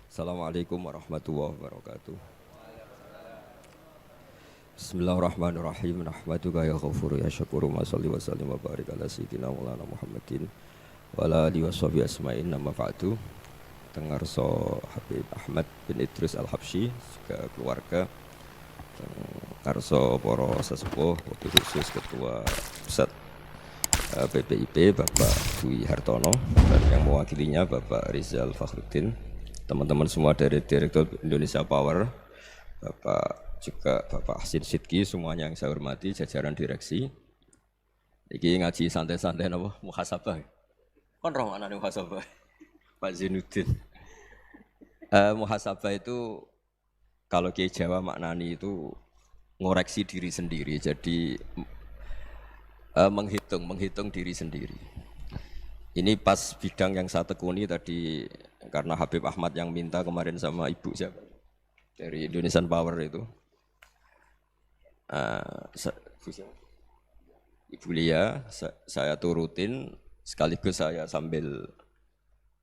Assalamualaikum warahmatullahi wabarakatuh. Bismillahirrahmanirrahim. Nahmaduka ya ghafuru ya syakuru ma shalli wa sallim wa barik ala sayyidina Maulana Muhammadin wa ala alihi washabihi asma'in nama ba'du. Tengarso Habib Ahmad bin Idris Al-Habsyi juga keluarga. Tengarso para sesepuh wakil khusus ketua pusat PPIP Bapak Dwi Hartono dan yang mewakilinya Bapak Rizal Fakhruddin, teman-teman semua dari Direktur Indonesia Power, Bapak Hasin Sidki, semuanya yang saya hormati, jajaran direksi. Iki ngaji santai-santai napa muhasabah. Kon roh anane muhasabah. Pak Zainuddin. Muhasabah itu kalau Kiai Jawa maknani itu ngoreksi diri sendiri. Jadi menghitung diri sendiri. Ini pas bidang yang saya tekuni tadi karena Habib Ahmad yang minta kemarin sama Ibu siapa dari Indonesian Power itu. Ibu Lia, saya turutin sekaligus saya sambil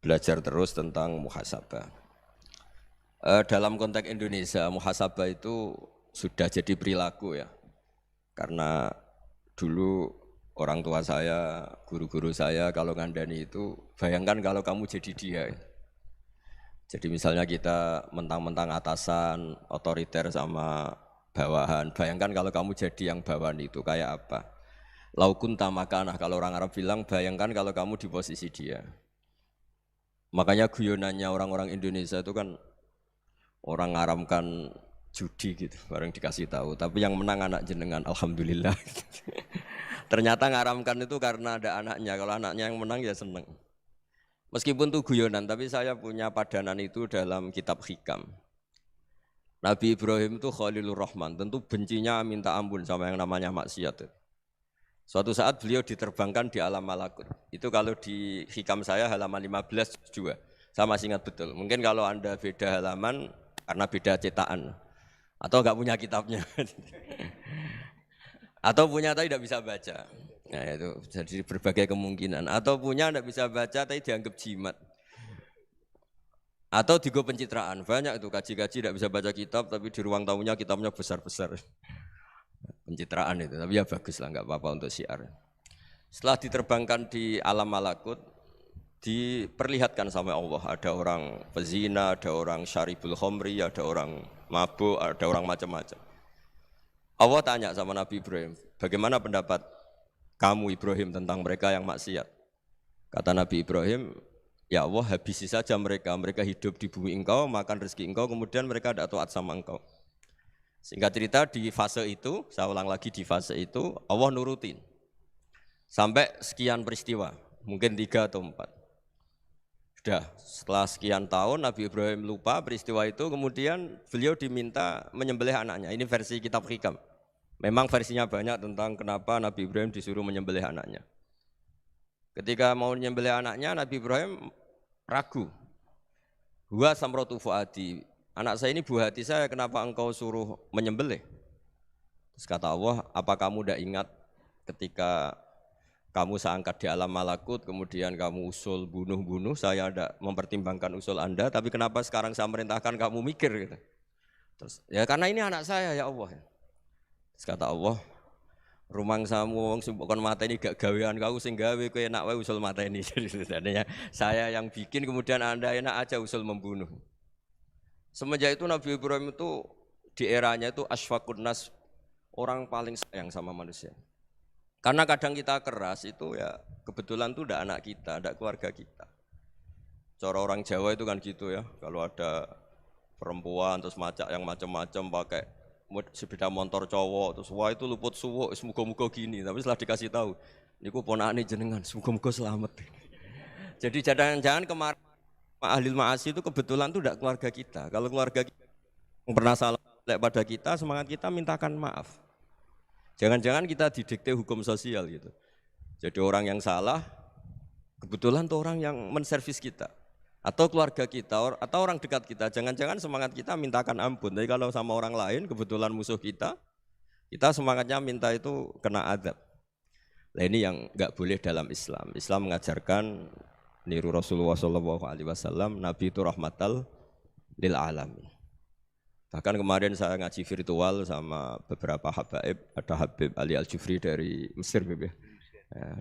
belajar terus tentang muhasabah. Dalam konteks Indonesia, muhasabah itu sudah jadi perilaku ya. Karena dulu orang tua saya, guru-guru saya kalau ngandani itu, bayangkan kalau kamu jadi dia. Jadi misalnya kita mentang-mentang atasan, otoriter sama bawahan, bayangkan kalau kamu jadi yang bawahan itu kayak apa? Laukun tamakanah, kalau orang Arab bilang, bayangkan kalau kamu di posisi dia. Makanya guyonannya orang-orang Indonesia itu kan orang ngaramkan judi gitu, bareng dikasih tahu. Tapi yang menang anak jenengan, alhamdulillah. Ternyata ngaramkan itu karena ada anaknya. Kalau anaknya yang menang ya seneng. Meskipun itu guyonan, tapi saya punya padanan itu dalam kitab Hikam. Nabi Ibrahim itu Khalilur Rahman, tentu bencinya minta ampun sama yang namanya maksiat. Suatu saat beliau diterbangkan di alam malakut. Itu kalau di Hikam saya halaman 15 juga. Saya masih ingat betul. Mungkin kalau Anda beda halaman karena beda cetakan. Atau enggak punya kitabnya. Atau punya tapi tidak bisa baca. Nah itu jadi berbagai kemungkinan. Atau punya tidak bisa baca tapi dianggap jimat. Atau digo pencitraan. Banyak itu kaji-kaji tidak bisa baca kitab tapi di ruang tamunya kitabnya besar-besar. Pencitraan itu. Tapi ya bagus lah, enggak apa-apa untuk syiar. Setelah diterbangkan di alam malakut, diperlihatkan sama Allah. Ada orang pezina, ada orang syaribul khomri, ada orang mabuk, ada orang macam-macam. Allah tanya sama Nabi Ibrahim, bagaimana pendapat kamu Ibrahim tentang mereka yang maksiat? Kata Nabi Ibrahim, ya Allah habisi saja mereka, mereka hidup di bumi engkau, makan rezeki engkau, kemudian mereka tidak taat sama engkau. Singkat cerita di fase itu, saya ulang lagi di fase itu, Allah nurutin. Sampai sekian peristiwa, mungkin 3 atau 4. Sudah, setelah sekian tahun Nabi Ibrahim lupa peristiwa itu, kemudian beliau diminta menyembelih anaknya. Ini versi kitab Hikam. Memang versinya banyak tentang kenapa Nabi Ibrahim disuruh menyembelih anaknya. Ketika mau menyembelih anaknya, Nabi Ibrahim ragu. Huwa samratu fuadi. Anak saya ini buah hati saya, kenapa engkau suruh menyembelih? Terus kata Allah, apa kamu tidak ingat ketika kamu saya angkat di alam malakut, kemudian kamu usul bunuh-bunuh, saya tidak mempertimbangkan usul Anda, tapi kenapa sekarang saya merintahkan kamu mikir? Gitu. Terus, ya karena ini anak saya ya Allah. Terus kata Allah, rumang samu wong bukan mata ini gak gawean kau sing gawe kowe enak wae usul mata ini. Jadi sebenarnya saya yang bikin, kemudian Anda enak aja usul membunuh. Semenjak itu Nabi Ibrahim itu di eranya itu asfaqun nas, orang paling sayang sama manusia. Karena kadang kita keras itu ya kebetulan itu tidak anak kita, tidak keluarga kita. Cara orang Jawa itu kan gitu ya, kalau ada perempuan terus macak yang macam-macam pakai sepeda motor cowok terus wah itu luput suwuk, semoga-moga gini. Tapi setelah dikasih tahu, niku ponakane jenengan, semoga-moga selamat. Jadi jangan-jangan kemarin ahli ma'asi itu kebetulan itu tidak keluarga kita. Kalau keluarga kita yang pernah salah pada kita, semangat kita mintakan maaf. Jangan-jangan kita didikte hukum sosial gitu. Jadi orang yang salah, kebetulan tuh orang yang menservis kita. Atau keluarga kita, atau orang dekat kita. Jangan-jangan semangat kita mintakan ampun. Tapi kalau sama orang lain, kebetulan musuh kita semangatnya minta itu kena adab. Nah ini yang enggak boleh dalam Islam. Islam mengajarkan niru Rasulullah SAW, Nabi itu rahmatal lil alamin. Bahkan kemarin saya ngaji virtual sama beberapa habaib, ada Habib Ali Al-Jufri dari Mesir, ya.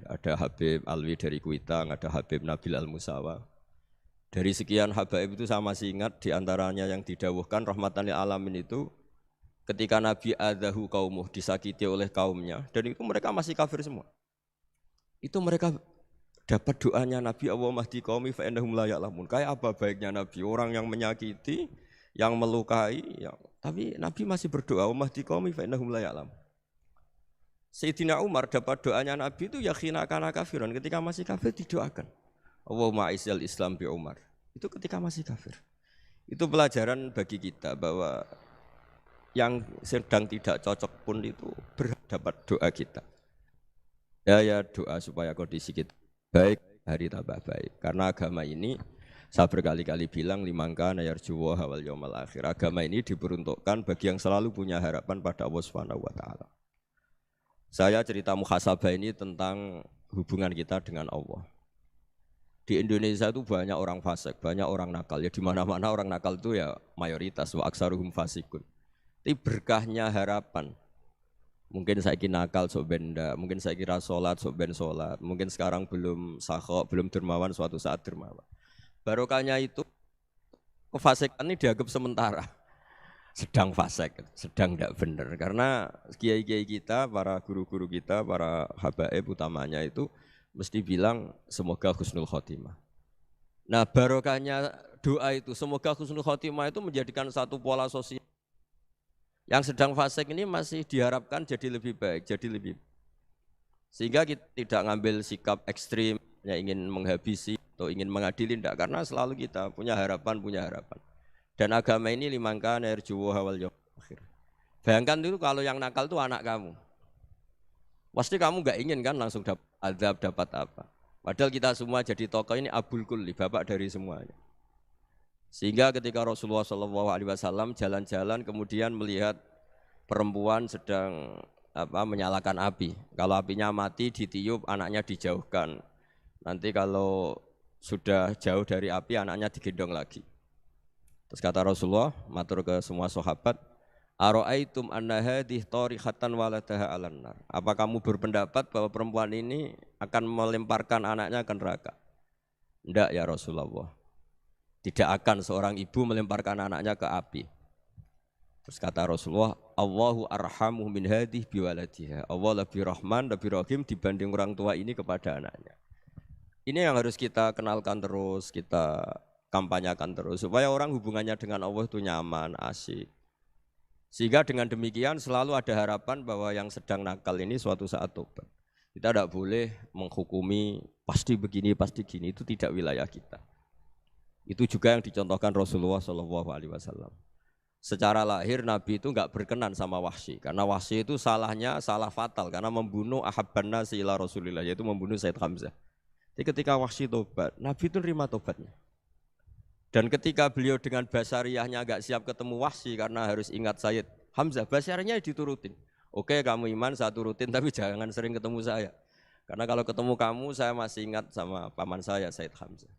Ada Habib Alwi dari Kuitang, ada Habib Nabil Al-Musawa. Dari sekian habaib itu saya masih ingat diantaranya yang didawuhkan rahmatan lil alamin itu ketika Nabi adahu kaumuh, disakiti oleh kaumnya, dan itu mereka masih kafir semua. Itu mereka dapat doanya Nabi Allahumma hdi qaumi fa innahum la ya'lamun. Kayak apa baiknya Nabi, orang yang menyakiti, yang melukai, tapi Nabi masih berdoa Allahumma hdi qaumi fa innahum la ya'lamun. Sayyidina Umar dapat doanya Nabi itu yakhina kana kafiran, ketika masih kafir didoakan. Allahumma aizzal Islam bi Umar. Itu ketika masih kafir. Itu pelajaran bagi kita bahwa yang sedang tidak cocok pun itu berdapat doa kita. Ya doa supaya kondisi kita baik, hari tambah baik. Karena agama ini saya berkali-kali bilang limangka nayarjuwa hawal yawmal akhir. Agama ini diperuntukkan bagi yang selalu punya harapan pada Allah Subhanahu wa taala. Saya cerita muhasabah ini tentang hubungan kita dengan Allah. Di Indonesia itu banyak orang fasik, banyak orang nakal. Ya di mana-mana orang nakal itu ya mayoritas wa aksaruhum fasikun. Tapi berkahnya harapan. Mungkin saya kira nakal sok benda, mungkin saya kira sholat sok ben sholat, mungkin sekarang belum sakhok, belum dermawan, suatu saat dermawan. Barokahnya itu kefasikan ini dianggap sementara, sedang fasik, sedang tidak benar. Karena kiai-kiai kita, para guru-guru kita, para habaib utamanya itu mesti bilang semoga husnul khotimah. Nah barokahnya doa itu, semoga husnul khotimah itu menjadikan satu pola sosial. Yang sedang fasik ini masih diharapkan jadi lebih baik, jadi lebih. Sehingga kita tidak ngambil sikap ekstrim, yang ingin menghabisi atau ingin mengadili, tidak. Karena selalu kita punya harapan. Dan agama ini limangka nerjuwa hawal yawmal akhir. Bayangkan itu kalau yang nakal itu anak kamu. Pasti kamu nggak ingin kan langsung dapat azab, dapat apa. Padahal kita semua jadi tokoh ini abul kulli, bapak dari semuanya. Sehingga ketika Rasulullah SAW jalan-jalan kemudian melihat perempuan sedang menyalakan api. Kalau apinya mati ditiup, anaknya dijauhkan. Nanti kalau sudah jauh dari api, anaknya digendong lagi. Terus kata Rasulullah, matur ke semua sahabat, Aro'aitum anna hadih tarihatan waladaha alan nar. Apa kamu berpendapat bahwa perempuan ini akan melemparkan anaknya ke neraka? Tidak ya Rasulullah. Tidak akan seorang ibu melemparkan anaknya ke api. Terus kata Rasulullah, Allahu arhamu min hadih biwaladiha. Allah lebih rahman, lebih rahim dibanding orang tua ini kepada anaknya. Ini yang harus kita kenalkan terus, kita kampanyakan terus. Supaya orang hubungannya dengan Allah itu nyaman, asik. Sehingga dengan demikian selalu ada harapan bahwa yang sedang nakal ini suatu saat tobat. Kita tidak boleh menghukumi pasti begini, pasti gini. Itu tidak wilayah kita. Itu juga yang dicontohkan Rasulullah SAW. Secara lahir Nabi itu enggak berkenan sama Wahsy, karena Wahsy itu salahnya salah fatal karena membunuh ahabban nasi ila Rasulillah, yaitu membunuh Sayyid Hamzah. Jadi ketika Wahsy tobat, Nabi itu nerima tobatnya. Dan ketika beliau dengan basariyahnya enggak siap ketemu Wahsy karena harus ingat Sayyid Hamzah, basariyahnya diturutin. Oke, kamu iman, saya turutin, tapi jangan sering ketemu saya. Karena kalau ketemu kamu, saya masih ingat sama paman saya, Sayyid Hamzah.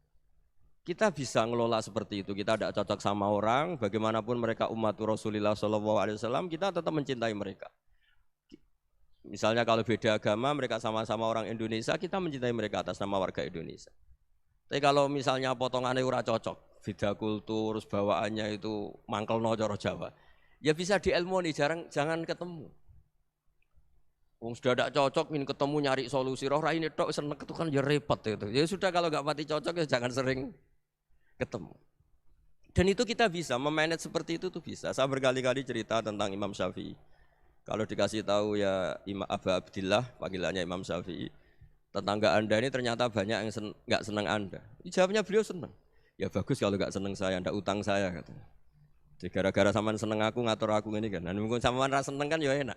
Kita bisa ngelola seperti itu. Kita tidak cocok sama orang, bagaimanapun mereka umat Rasulullah SAW, kita tetap mencintai mereka. Misalnya kalau beda agama, mereka sama-sama orang Indonesia, kita mencintai mereka atas nama warga Indonesia. Tapi kalau misalnya potongannya ora cocok, beda kultur, bawaannya itu mangkelno cara Jawa, ya bisa diilmoni, jangan ketemu. Wong sudah tidak cocok, ingin ketemu nyari solusi. Roh ini tok seneng itu kan ya repot itu. Ya sudah kalau nggak mati cocok ya jangan sering ketemu. Dan itu kita bisa memanage seperti itu tuh bisa. Saya berkali-kali cerita tentang Imam Syafi'i. Kalau dikasih tahu ya Imam Aba Abdillah, panggilannya Imam Syafi'i, tetangga Anda ini ternyata banyak yang nggak senang Anda. Jawabnya beliau senang. Ya bagus kalau nggak senang saya, ndak utang saya katanya. Jadi gara-gara sampean seneng aku ngatur aku ini kan. Dan mungkin sampean ra seneng kan ya enak.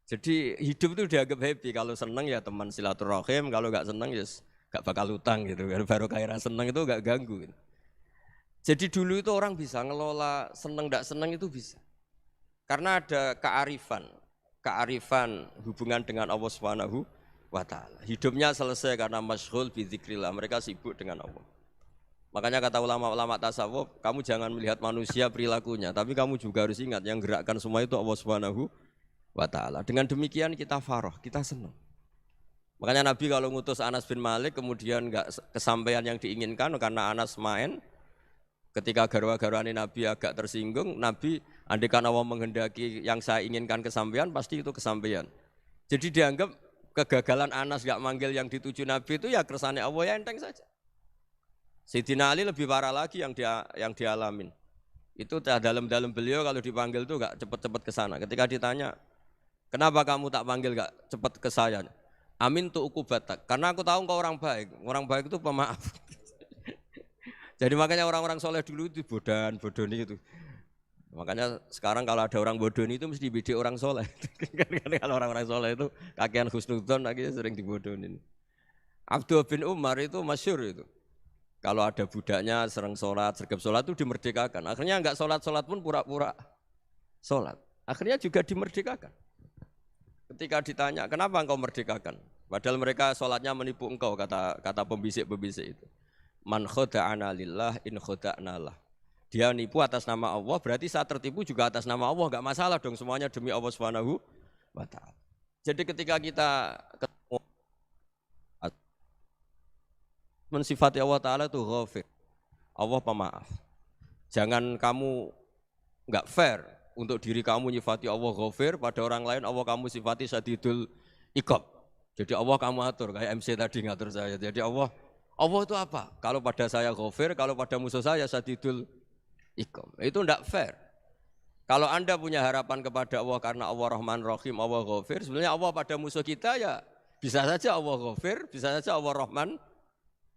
Jadi hidup itu dianggap happy. Kalau seneng ya teman silaturahim, kalau nggak seneng ya nggak bakal utang gitu. Baru kayak seneng itu nggak ganggu. Gitu. Jadi dulu itu orang bisa ngelola seneng tidak seneng itu bisa. Karena ada kearifan hubungan dengan Allah Subhanahu wa taala. Hidupnya selesai karena masyghul bi dzikrillah, mereka sibuk dengan Allah. Makanya kata ulama-ulama tasawuf, kamu jangan melihat manusia perilakunya, tapi kamu juga harus ingat yang gerakkan semua itu Allah Subhanahu wa taala. Dengan demikian kita faroh, kita senang. Makanya Nabi kalau ngutus Anas bin Malik kemudian enggak kesampaian yang diinginkan karena Anas main, ketika garwa-garwani Nabi agak tersinggung, Nabi andaikan Allah menghendaki yang saya inginkan kesampaian, pasti itu kesampaian. Jadi dianggap kegagalan Anas enggak manggil yang dituju Nabi itu ya kersane Allah, ya enteng saja. Sayyidina Ali lebih parah lagi yang dialamin. Itu dalam beliau kalau dipanggil tuh enggak cepat-cepat ke sana. Ketika ditanya, "Kenapa kamu tak panggil enggak cepat ke saya?" "Amin tu ukubatak." Karena aku tahu engkau orang baik. Orang baik itu pemaaf. Jadi makanya orang-orang soleh dulu itu bodoni itu. Makanya sekarang kalau ada orang bodoni itu mesti bidik orang soleh. Karena kalau orang-orang soleh itu kakean husnudzon akhirnya sering dibodonin. Abdullah bin Umar itu masyhur itu. Kalau ada budaknya sering sholat, sergap sholat itu dimerdekakan. Akhirnya enggak sholat pun pura-pura sholat. Akhirnya juga dimerdekakan. Ketika ditanya, kenapa engkau merdekakan? Padahal mereka sholatnya menipu engkau, kata pembisik-pembisik itu. Man khoda'ana lillah in khoda'na lah. Dia nipu atas nama Allah, berarti saat tertipu juga atas nama Allah. Enggak masalah dong, semuanya demi Allah Subhanahu wa ta'ala. Jadi ketika kita ketemu mensifati Allah Ta'ala itu ghafir, Allah pemaaf. Jangan kamu enggak fair untuk diri kamu nyifati Allah ghafir, pada orang lain Allah kamu sifati syadidul iqab. Jadi Allah kamu atur, kayak MC tadi ngatur saya. Jadi Allah itu apa? Kalau pada saya ghafir, kalau pada musuh saya syadidul iqab. Itu enggak fair. Kalau Anda punya harapan kepada Allah karena Allah Rahman Rahim, Allah ghafir, sebenarnya Allah pada musuh kita ya bisa saja Allah ghafir, bisa saja Allah Rahman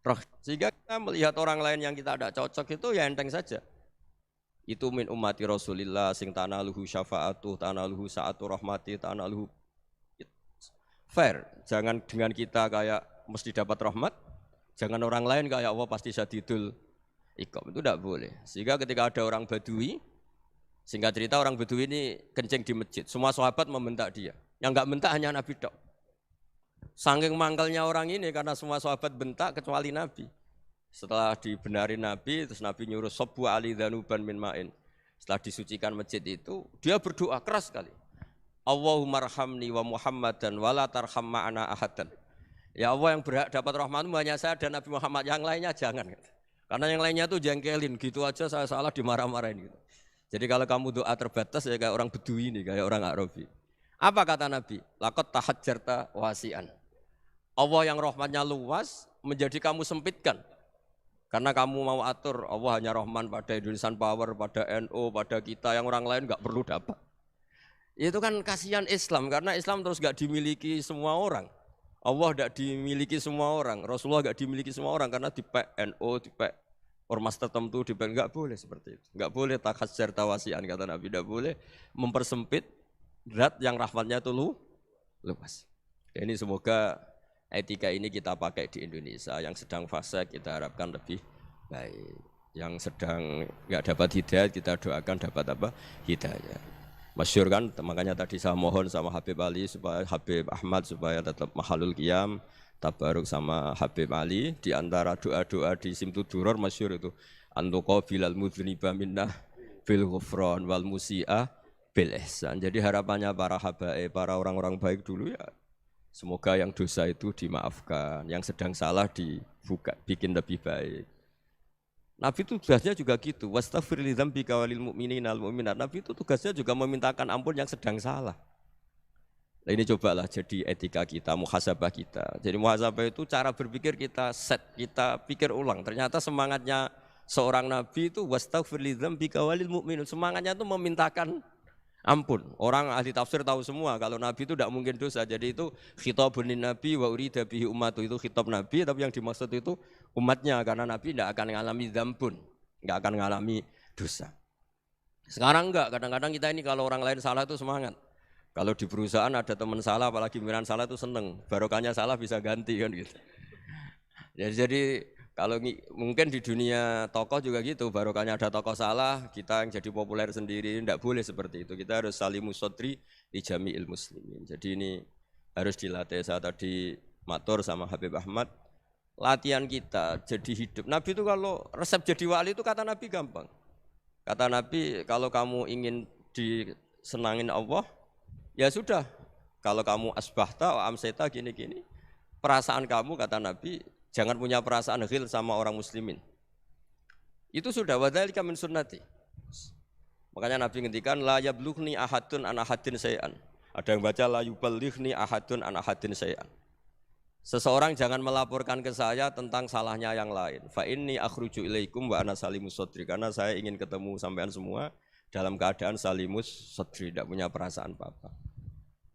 Rahim. Sehingga kita melihat orang lain yang kita tidak cocok itu ya enteng saja. Itu min ummati Rasulillah sing tanaluhu syafa'atuh, tanaluhu sa'atu rahmati, tanaluhu fair. Jangan dengan kita kayak mesti dapat rahmat, jangan orang lain kayak Allah pasti syadidul iqab. Itu tidak boleh. Sehingga ketika ada orang Badui, singkat cerita orang Badui ini kencing di masjid, semua sahabat membentak dia. Yang enggak bentak hanya Nabi tok. Saking mangkalnya orang ini karena semua sahabat bentak kecuali Nabi. Setelah dibenarin Nabi, terus Nabi nyuruh Sobbu ali dhanuban min ma'in. Setelah disucikan masjid itu, dia berdoa keras sekali. Allahumma arhamni wa Muhammadan wa la tarham ma'ana ahadan. Ya Allah, yang berhak dapat rahmatmu hanya saya dan Nabi Muhammad, yang lainnya jangan. Karena yang lainnya tuh jengkelin, gitu aja saya salah dimarah-marahin gitu. Jadi kalau kamu doa terbatas ya kayak orang Bedui ini, kayak orang Arabi. Apa kata Nabi? Laqad tahajjarta wasi'an. Allah yang rahmatnya luas menjadi kamu sempitkan. Karena kamu mau atur Allah hanya Rahman pada Indonesian Power, pada NU, pada kita yang orang lain enggak perlu dapat. Itu kan kasihan Islam karena Islam terus enggak dimiliki semua orang. Allah enggak dimiliki semua orang, Rasulullah enggak dimiliki semua orang karena dipek NU, dipek ormas tertentu, dipek enggak boleh seperti itu. Enggak boleh takhasyar tawasian kata Nabi, enggak boleh mempersempit zat yang rahmatnya itu luas. Ini semoga etika ini kita pakai di Indonesia. Yang sedang fase kita harapkan lebih baik. Yang sedang enggak dapat hidayah kita doakan dapat apa? Hidayah. Masyhur kan, makanya tadi saya mohon sama Habib Ali supaya Habib Ahmad supaya tetap mahalul qiyam, tabaruk sama Habib Ali. Di antara doa-doa di Simtud Duror masyhur itu antuqa bilal mudhniba minnah bil ghufran wal musi'ah bil ihsan. Jadi harapannya para habaib, para orang-orang baik dulu ya semoga yang dosa itu dimaafkan, yang sedang salah dibuka, bikin lebih baik. Nabi itu tugasnya juga gitu. Wastaghfir li dzambika walil mu'minina wal mu'minat. Nabi itu tugasnya juga memintakan ampun yang sedang salah. Nah, ini cobalah jadi etika kita, muhasabah kita. Jadi muhasabah itu cara berpikir kita set, kita pikir ulang. Ternyata semangatnya seorang nabi itu wastaghfir li dzambika walil mu'minun. Semangatnya itu memintakan ampun. Orang ahli tafsir tahu semua kalau Nabi itu tidak mungkin dosa. Jadi itu khitabun Nabi wa urida bihi ummatu, itu khitab Nabi, tapi yang dimaksud itu umatnya karena Nabi tidak akan mengalami dzambun, tidak akan mengalami dosa. Sekarang enggak, kadang-kadang kita ini kalau orang lain salah itu semangat. Kalau di perusahaan ada teman salah, apalagi pimpinan salah itu seneng. Barokahnya salah bisa ganti kan gitu. Jadi kalau mungkin di dunia tokoh juga gitu, barokahnya ada tokoh salah, kita yang jadi populer sendiri, tidak boleh seperti itu. Kita harus salimus sodri di jami'il muslimin. Jadi ini harus dilatih. Saya tadi matur sama Habib Ahmad, latihan kita jadi hidup. Nabi itu kalau resep jadi wali itu kata Nabi gampang. Kata Nabi kalau kamu ingin disenangin Allah, ya sudah. Kalau kamu asbahta, amseta gini-gini, perasaan kamu kata Nabi jangan punya perasaan ghil sama orang muslimin. Itu sudah wadzalika min sunnati. Makanya Nabi ngendikan la yablughni ahadun an ahadin syai'an. Ada yang baca la yuballighni ahadun an ahadin syai'an. Seseorang jangan melaporkan ke saya tentang salahnya yang lain. Fa inni akhruju ilaikum wa ana salimus sadri. Karena saya ingin ketemu sampean semua dalam keadaan salimus sadri, tidak punya perasaan apa-apa.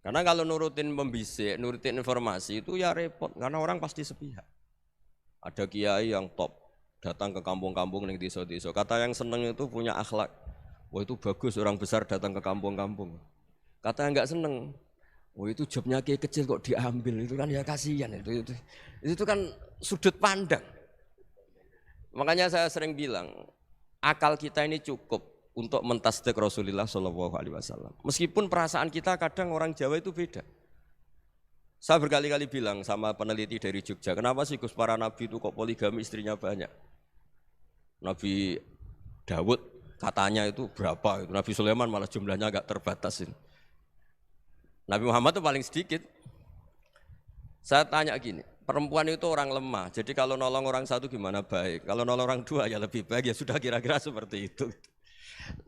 Karena kalau nurutin pembisik, nurutin informasi itu ya repot, karena orang pasti sepihak. Ada kiai yang top, datang ke kampung-kampung ning desa-desa. Kata yang seneng itu punya akhlak. Wah itu bagus orang besar datang ke kampung-kampung. Kata yang enggak seneng, wah itu jobnya kiai kecil kok diambil, itu kan ya kasihan itu kan sudut pandang. Makanya saya sering bilang, akal kita ini cukup untuk mentasdik Rasulullah SAW. Meskipun perasaan kita kadang orang Jawa itu beda. Saya berkali-kali bilang sama peneliti dari Jogja, kenapa sih Gus para nabi itu kok poligami istrinya banyak? Nabi Dawud katanya itu berapa? Nabi Sulaiman malah jumlahnya agak terbatas. Nabi Muhammad itu paling sedikit. Saya tanya gini, perempuan itu orang lemah, jadi kalau nolong orang satu gimana baik? Kalau nolong orang dua ya lebih baik, ya sudah kira-kira seperti itu.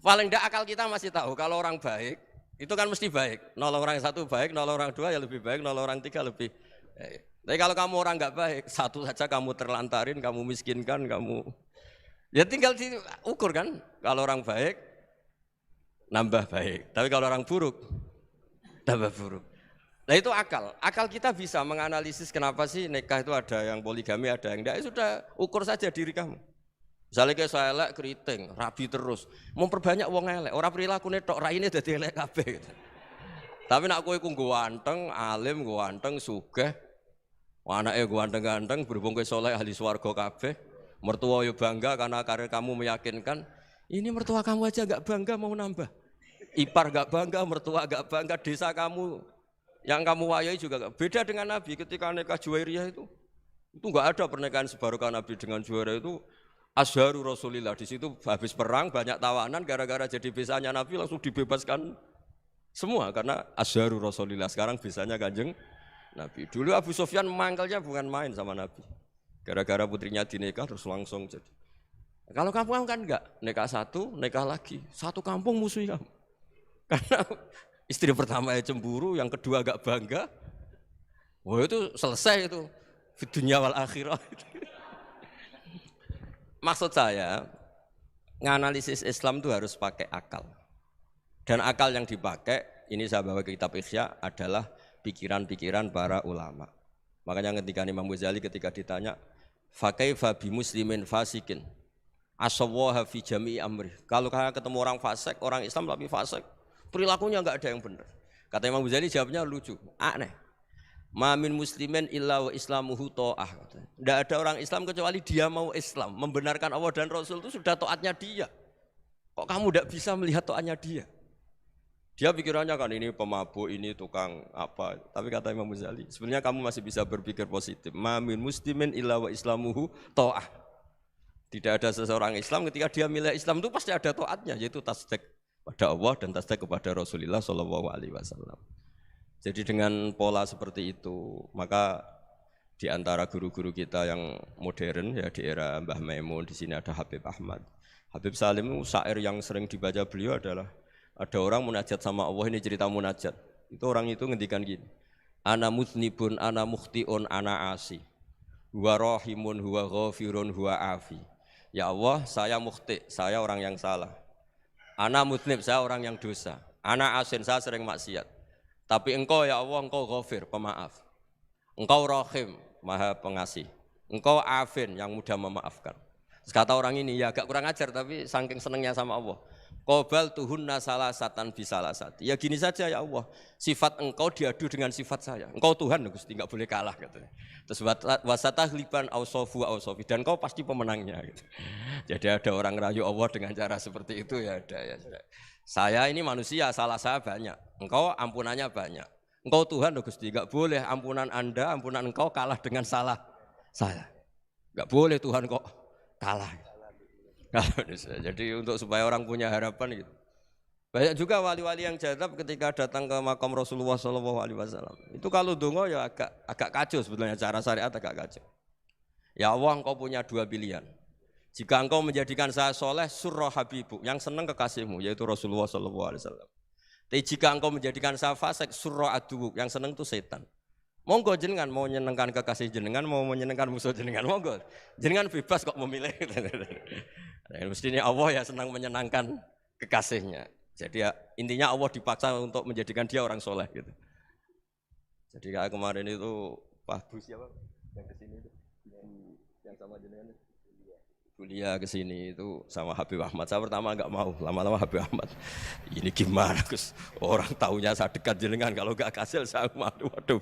Paling tidak akal kita masih tahu kalau orang baik itu kan mesti baik. Nolong orang satu baik, nolong orang dua ya lebih baik, nolong orang tiga lebih baik. Tapi kalau kamu orang nggak baik, satu saja kamu terlantarin, kamu miskinkan, kamu ya tinggal diukur kan. Kalau orang baik nambah baik, tapi kalau orang buruk tambah buruk. Nah itu akal. Akal kita bisa menganalisis kenapa sih nikah itu ada yang poligami, ada yang enggak. Ya sudah ukur saja diri kamu. Misalnya kayak saya elek keriting, rabi terus, memperbanyak wong elek, orang perilaku netok, raine dadi elek kabeh. Tapi nak kowe ku ganteng, alim, ganteng, sugih, anake ganteng-ganteng, berhubung kowe saleh ahli swarga kabeh, mertua yo bangga karena karir kamu meyakinkan, ini mertua kamu aja enggak bangga mau nambah. Ipar enggak bangga, mertua enggak bangga, desa kamu yang kamu wayai juga enggak. Beda dengan Nabi ketika nikah Juwairiyah itu enggak ada pernikahan sebarokah Nabi dengan Juwairiyah itu. Azharu Rasulillah, di situ habis perang banyak tawanan gara-gara jadi besanya Nabi langsung dibebaskan semua karena Azharu Rasulillah. Sekarang besanya Kanjeng Nabi. Dulu Abu Sufyan mangkalnya bukan main sama Nabi. Gara-gara putrinya dinikah terus langsung jadi. Kalau kamu kan enggak, nikah satu, nikah lagi, satu kampung musuh kamu. Karena istri pertama ya cemburu, yang kedua agak bangga. Wah itu selesai itu. Di dunia wal akhirah. Maksud saya, nganalisis Islam itu harus pakai akal. Dan akal yang dipakai, ini saya bawa ke kitab Ihya, adalah pikiran-pikiran para ulama. Makanya ketika Imam Ghazali ketika ditanya, fakaifa bi muslimin fasikin, asawwaha fi jami'i amri. Kalau ketemu orang fasik, orang Islam tapi fasik, perilakunya enggak ada yang benar. Kata Imam Ghazali jawabnya lucu, aneh. Ma min muslimin illa wa islamuhu ta'ah. Tidak ada orang Islam kecuali dia mau Islam, membenarkan Allah dan Rasul itu sudah taatnya dia. Kok kamu tidak bisa melihat taatnya dia? Dia pikirannya kan ini pemabuk, ini tukang apa. Tapi kata Imam Ghazali, sebenarnya kamu masih bisa berpikir positif. Ma min muslimin illa wa islamuhu ta'ah. Tidak ada seseorang Islam ketika dia milih Islam itu pasti ada taatnya, yaitu tasdik pada Allah dan tasdik kepada Rasulullah SAW. Jadi dengan pola seperti itu, maka di antara guru-guru kita yang modern ya di era Mbah Maimun, di sini ada Habib Ahmad. Habib Salim syair yang sering dibaca beliau adalah ada orang munajat sama Allah, ini cerita munajat. Itu orang itu ngendikan gini. Ana mutnibun, ana mukhtiun, ana asi. Huwa rahimun, huwa ghafirun, huwa afi. Ya Allah, saya mukhti, saya orang yang salah. Ana mutnib, saya orang yang dosa. Ana asin, saya sering maksiat. Tapi engkau ya Allah, engkau ghafir, pemaaf. Engkau rahim, maha pengasih. Engkau afin, yang mudah memaafkan. Terus kata orang ini, ya agak kurang ajar tapi saking senengnya sama Allah. Qobal tuhunna salasatan bisalasati. Ya gini saja ya Allah, sifat engkau diadu dengan sifat saya. Engkau Tuhan Gusti, enggak boleh kalah katanya. Terus wasatahliban ausofu ausofi, dan engkau pasti pemenangnya gitu. Jadi ada orang rayu Allah dengan cara seperti itu ya ada ya. Saya ini manusia, salah saya banyak. Engkau ampunannya banyak. Engkau Tuhan Gusti, enggak boleh ampunan Anda, ampunan engkau kalah dengan salah saya. Enggak boleh Tuhan kok kalah. Jadi untuk supaya orang punya harapan gitu. Banyak juga wali-wali yang jadab ketika datang ke makam Rasulullah SAW. Itu kalau dongo ya agak kacau sebetulnya, cara syariat agak kacau. Ya Allah, engkau punya dua pilihan. Jika engkau menjadikan saya soleh, surah habibu, yang senang kekasihmu, yaitu Rasulullah SAW. Tapi jika engkau menjadikan saya fasik, surah adubu, yang senang itu setan. Monggo jenengan mau menyenangkan kekasih jenengan, mau menyenangkan musuh jenengan, monggo. Jenengan bebas kok memilih. Mestinya Allah ya senang menyenangkan kekasihnya. Jadi ya, intinya Allah dipaksa untuk menjadikan dia orang soleh gitu. Jadi kayak kemarin itu Pak Bu siapa yang kesini itu, yang sama jenengan kuliah kesini itu sama Habib Ahmad. Saya pertama enggak mau, lama-lama Habib Ahmad. Ini gimana Gus? Orang taunya saya dekat jenengan, kalau enggak kasil saya waduh.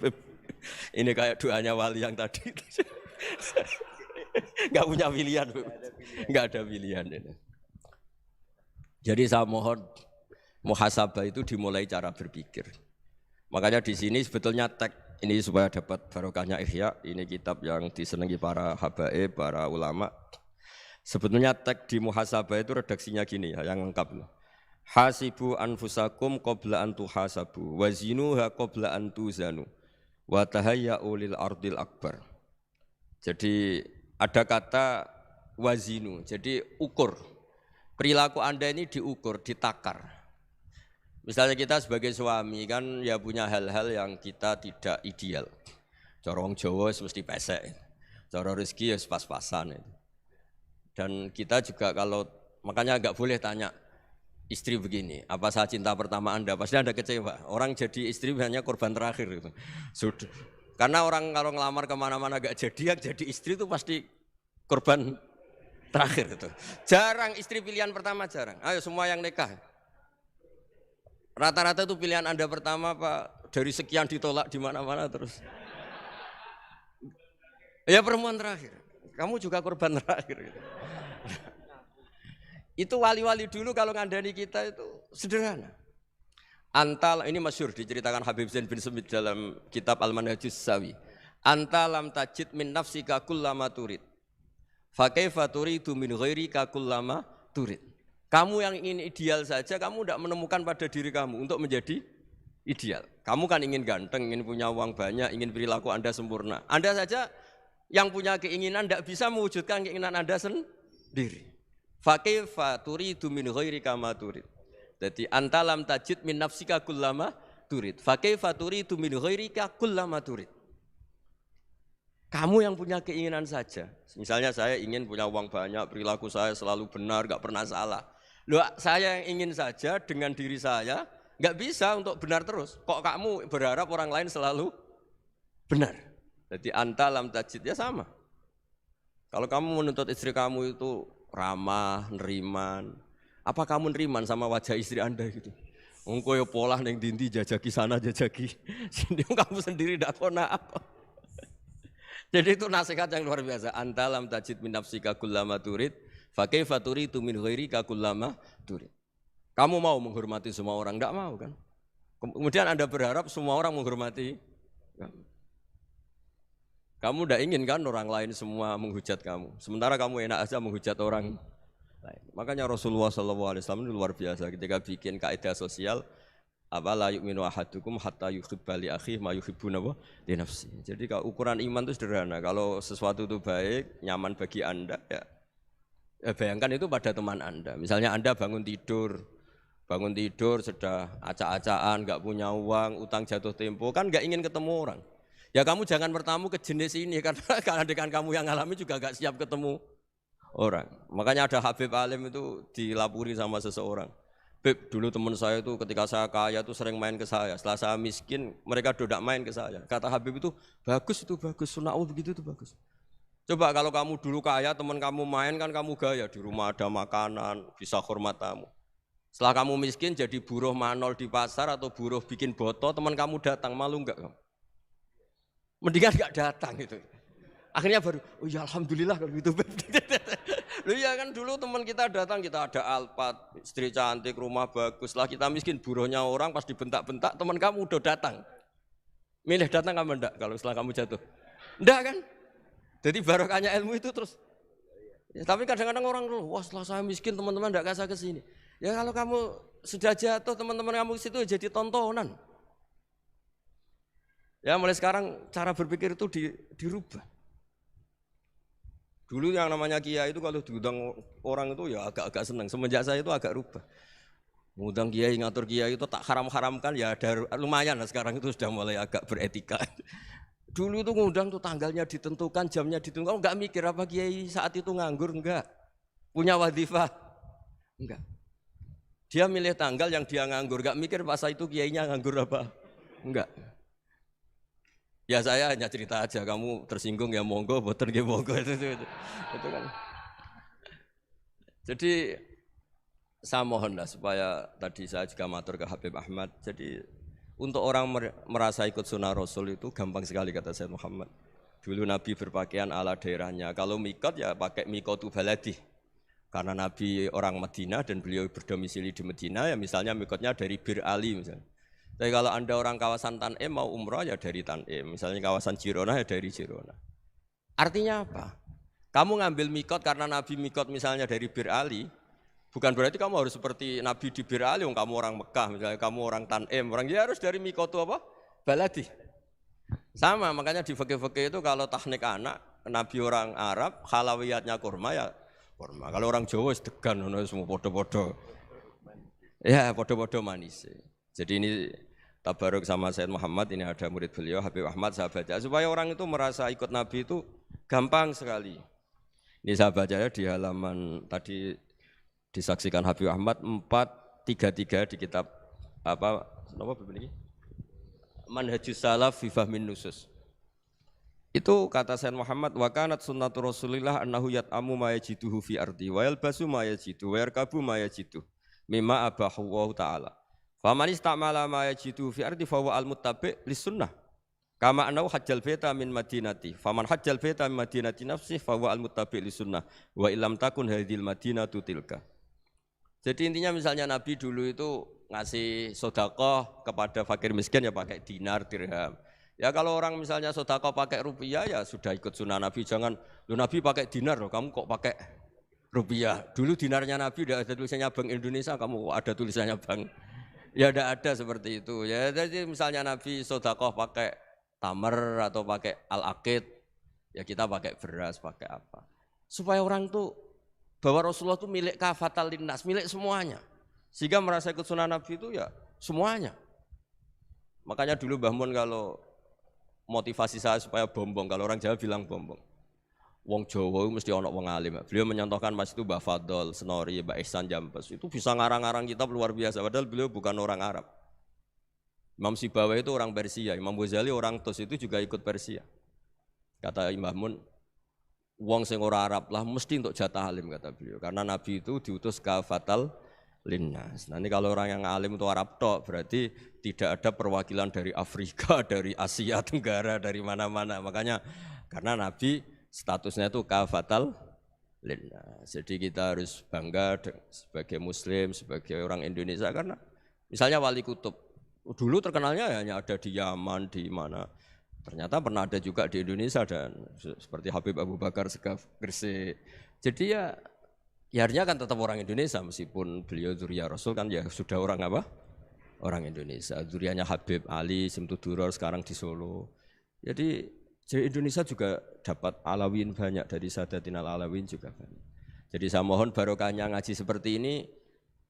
Ini kayak doanya wali yang tadi. Enggak punya pilihan, enggak ada pilihan ini. Jadi saya mohon muhasabah itu dimulai cara berpikir. Makanya di sini sebetulnya teks ini supaya dapat barokahnya Ihya, ini kitab yang disenangi para habaib, para ulama. Sebetulnya teks di muhasabah itu redaksinya gini ya, yang lengkap. Hasibu anfusakum qabla an tuhasabu wazinuha qabla an tuzanu wa tahayya'u lil ardil akbar. Jadi ada kata wazinu, jadi ukur. Perilaku Anda ini diukur, ditakar. Misalnya kita sebagai suami kan ya punya hal-hal yang kita tidak ideal. Cara wong Jawa mesti pesek. Cara rezeki ya pas-pasan. Dan kita juga kalau makanya enggak boleh tanya istri begini, apa saya cinta pertama Anda? Pasti Anda kecewa. Orang jadi istri hanya korban terakhir gitu. Sudah. Karena orang kalau ngelamar kemana-mana enggak jadi, yang jadi istri itu pasti korban terakhir itu. Jarang istri pilihan pertama, jarang. Ayo semua yang nikah. Rata-rata itu pilihan Anda pertama Pak, dari sekian ditolak di mana-mana terus. Ya perempuan terakhir. Kamu juga korban terakhir gitu. Itu wali-wali dulu kalau ngandani kita itu sederhana. Antal ini masyhur diceritakan Habib Zain bin Semit dalam kitab Al-Manhajus Sawi. Anta lam tajid min nafsika kullama turid. Fa kaifa turidu min ghairika kullama turid. Kamu yang ingin ideal saja kamu tidak menemukan pada diri kamu untuk menjadi ideal. Kamu kan ingin ganteng, ingin punya uang banyak, ingin perilaku Anda sempurna. Anda saja yang punya keinginan tidak bisa mewujudkan keinginan Anda sendiri. Fa kaifa turidu min ghairika ma turid. Jadi anta lam tajid min nafsika kullama turid. Fa kaifa turidu min ghairika kullama turid. Kamu yang punya keinginan saja. Misalnya saya ingin punya uang banyak, perilaku saya selalu benar, enggak pernah salah. Loh, saya yang ingin saja dengan diri saya enggak bisa untuk benar terus. Kok kamu berharap orang lain selalu benar? Jadi anta lam tajid ya sama. Kalau kamu menuntut istri kamu itu ramah, neriman, apa kamu neriman sama wajah istri Anda gitu? Engko yo pola ning dindi jajaki sana jajaki sini kamu sendiri ndak kona apa. Jadi itu nasihat yang luar biasa. Anta lam tajid min nafsika kullama turid, fa kaifa turidu min ghairika kullama turid. Kamu mau menghormati semua orang, ndak mau kan? Kemudian Anda berharap semua orang menghormati kamu. Kamu tidak ingin kan orang lain semua menghujat kamu. Sementara kamu enak aja menghujat orang lain. Makanya Rasulullah SAW itu luar biasa ketika bikin kaidah sosial. Apa la yu'minu ahadukum hatta yuhibba li akhihi ma yuhibbu li nafsi. Jadi kalau ukuran iman itu sederhana. Kalau sesuatu itu baik, nyaman bagi Anda ya bayangkan itu pada teman Anda. Misalnya Anda bangun tidur sudah acak-acakan, enggak punya uang, utang jatuh tempo, kan enggak ingin ketemu orang. Ya kamu jangan bertamu ke jenis ini karena dengan kamu yang alami juga gak siap ketemu orang. Makanya ada Habib Alim itu dilapuri sama seseorang. Beb, dulu teman saya itu ketika saya kaya itu sering main ke saya. Setelah saya miskin, mereka tidak main ke saya. Kata Habib itu bagus, sunnaul begitu itu bagus. Coba kalau kamu dulu kaya, teman kamu main kan kamu gaya. Di rumah ada makanan, bisa hormat tamu. Setelah kamu miskin jadi buruh manol di pasar atau buruh bikin boto, teman kamu datang, malu enggak kamu? Mendingan enggak datang gitu. Akhirnya baru, oh ya alhamdulillah kalau gitu. Loh ya kan dulu teman kita datang, kita ada Alphard, istri cantik, rumah bagus. Lah kita miskin, buruhnya orang pas dibentak-bentak, teman kamu udah datang. Milih datang kamu enggak kalau setelah kamu jatuh? Enggak kan? Jadi barokahnya ilmu itu terus. Ya, tapi kadang-kadang orang tuh, wah setelah saya miskin teman-teman tidak kasih ke sini. Ya kalau kamu sudah jatuh teman-teman kamu ke situ jadi tontonan. Ya mulai sekarang cara berpikir itu dirubah. Dulu yang namanya kiai itu kalau diundang orang itu ya agak-agak senang. Semenjak saya itu agak rubah. Mengundang kiai, ngatur kiai itu tak haram-haramkan ya ada lumayan lah sekarang itu sudah mulai agak beretika. Dulu itu ngundang tuh tanggalnya ditentukan, jamnya ditentukan, enggak mikir apa kiai saat itu nganggur, enggak. Punya wadifah, enggak. Dia milih tanggal yang dia nganggur, enggak mikir pas itu kiainya nganggur apa, enggak. Ya saya hanya cerita aja, kamu tersinggung ya monggo, boten nggih monggo itu kan. Jadi saya mohonlah supaya tadi saya juga matur ke Habib Ahmad, jadi untuk orang merasa ikut sunnah Rasul itu gampang sekali kata Sayyid Muhammad. Dulu Nabi berpakaian ala daerahnya. Kalau mikot ya pakai mikotu baladi. Karena Nabi orang Madinah dan beliau berdomisili di Madinah ya misalnya mikotnya dari Bir Ali misalnya. Tapi kalau Anda orang kawasan Tanim mau umrah ya dari Tanim. Misalnya kawasan Jirona ya dari Jirona. Artinya apa? Kamu ngambil mikot karena Nabi mikot misalnya dari Bir Ali. Bukan berarti kamu harus seperti Nabi di Bir Ali, kamu orang Mekah, misalnya kamu orang Tanim, orang dia harus dari mikotu apa? Baladi. Sama, makanya di fikih-fikih itu kalau tahnik anak, Nabi orang Arab, halawiyatnya kurma ya kurma. Kalau orang Jawa sedegan, semua podo-podo. Ya, podo-podo manis. Jadi ini tabaruk sama Sayyid Muhammad, ini ada murid beliau, Habib Ahmad, saya baca. Supaya orang itu merasa ikut Nabi itu gampang sekali. Ini saya baca ya di halaman tadi, disaksikan Habib Ahmad 433 di kitab apa begini? Manhajus Salaf fi Fahmin Nusus. Itu kata Sayyid Muhammad wa kanat sunnatu Rasulillah annahu yat'amu ma yajiduhu fi ardi wa yalbasu ma yajidu wa yarkabu ma yajidu mimma abahu wa ta'ala. Faman istamala ma yajiduhu fi ardi fa huwa al-muttabi' lis-sunnah. Kama annahu hajjal baita min madinati. Faman hajjal baita min madinati nafsi fa huwa al-muttabi' lis-sunnah wa illam takun hadhil madinatu tilka. Jadi intinya misalnya Nabi dulu itu ngasih sodakoh kepada fakir miskin ya pakai dinar, dirham. Ya kalau orang misalnya sodakoh pakai rupiah ya sudah ikut sunnah Nabi. Jangan, lu Nabi pakai dinar loh, kamu kok pakai rupiah. Dulu dinarnya Nabi udah ada tulisannya Bank Indonesia, kamu kok ada tulisannya Bank. Ya udah ada seperti itu. Ya jadi misalnya Nabi sodakoh pakai tamar atau pakai al-aqid, ya kita pakai beras, pakai apa. Supaya orang tuh bahwa Rasulullah itu milik kafatal linnas, milik semuanya. Sehingga merasa ikut sunnah Nabi itu ya semuanya. Makanya dulu Mbah Mun kalau motivasi saya supaya bombong, kalau orang Jawa bilang bombong. Wong Jawa mesti ono wong alim. Beliau menyontohkan mas itu Mbah Fadol, Senori, Mbah Ihsan Jambes. Itu bisa ngarang-ngarang kitab luar biasa, padahal beliau bukan orang Arab. Imam Sibawai itu orang Persia, Imam Ghazali orang Tus itu juga ikut Persia. Kata Mbah Mun, wong sing ora Arab lah mesti untuk jatah alim kata beliau. Karena Nabi itu diutus kafatal linnas. Nanti kalau orang yang alim itu Arab tok berarti tidak ada perwakilan dari Afrika, dari Asia Tenggara, dari mana-mana. Makanya karena Nabi statusnya itu kafatal linnas. Jadi kita harus bangga sebagai Muslim, sebagai orang Indonesia karena misalnya Wali Kutub dulu terkenalnya hanya ada di Yaman, di mana. Ternyata pernah ada juga di Indonesia dan seperti Habib Abu Bakar Segaf Gresik. Jadi ya artinya kan tetap orang Indonesia meskipun beliau dzurriyyah Rasul kan ya sudah orang apa? Orang Indonesia. Dzurriyyahnya Habib Ali Simtuduror sekarang di Solo. Jadi Indonesia juga dapat alawin banyak dari Sadatinal Alawin juga banyak. Jadi saya mohon barokahnya ngaji seperti ini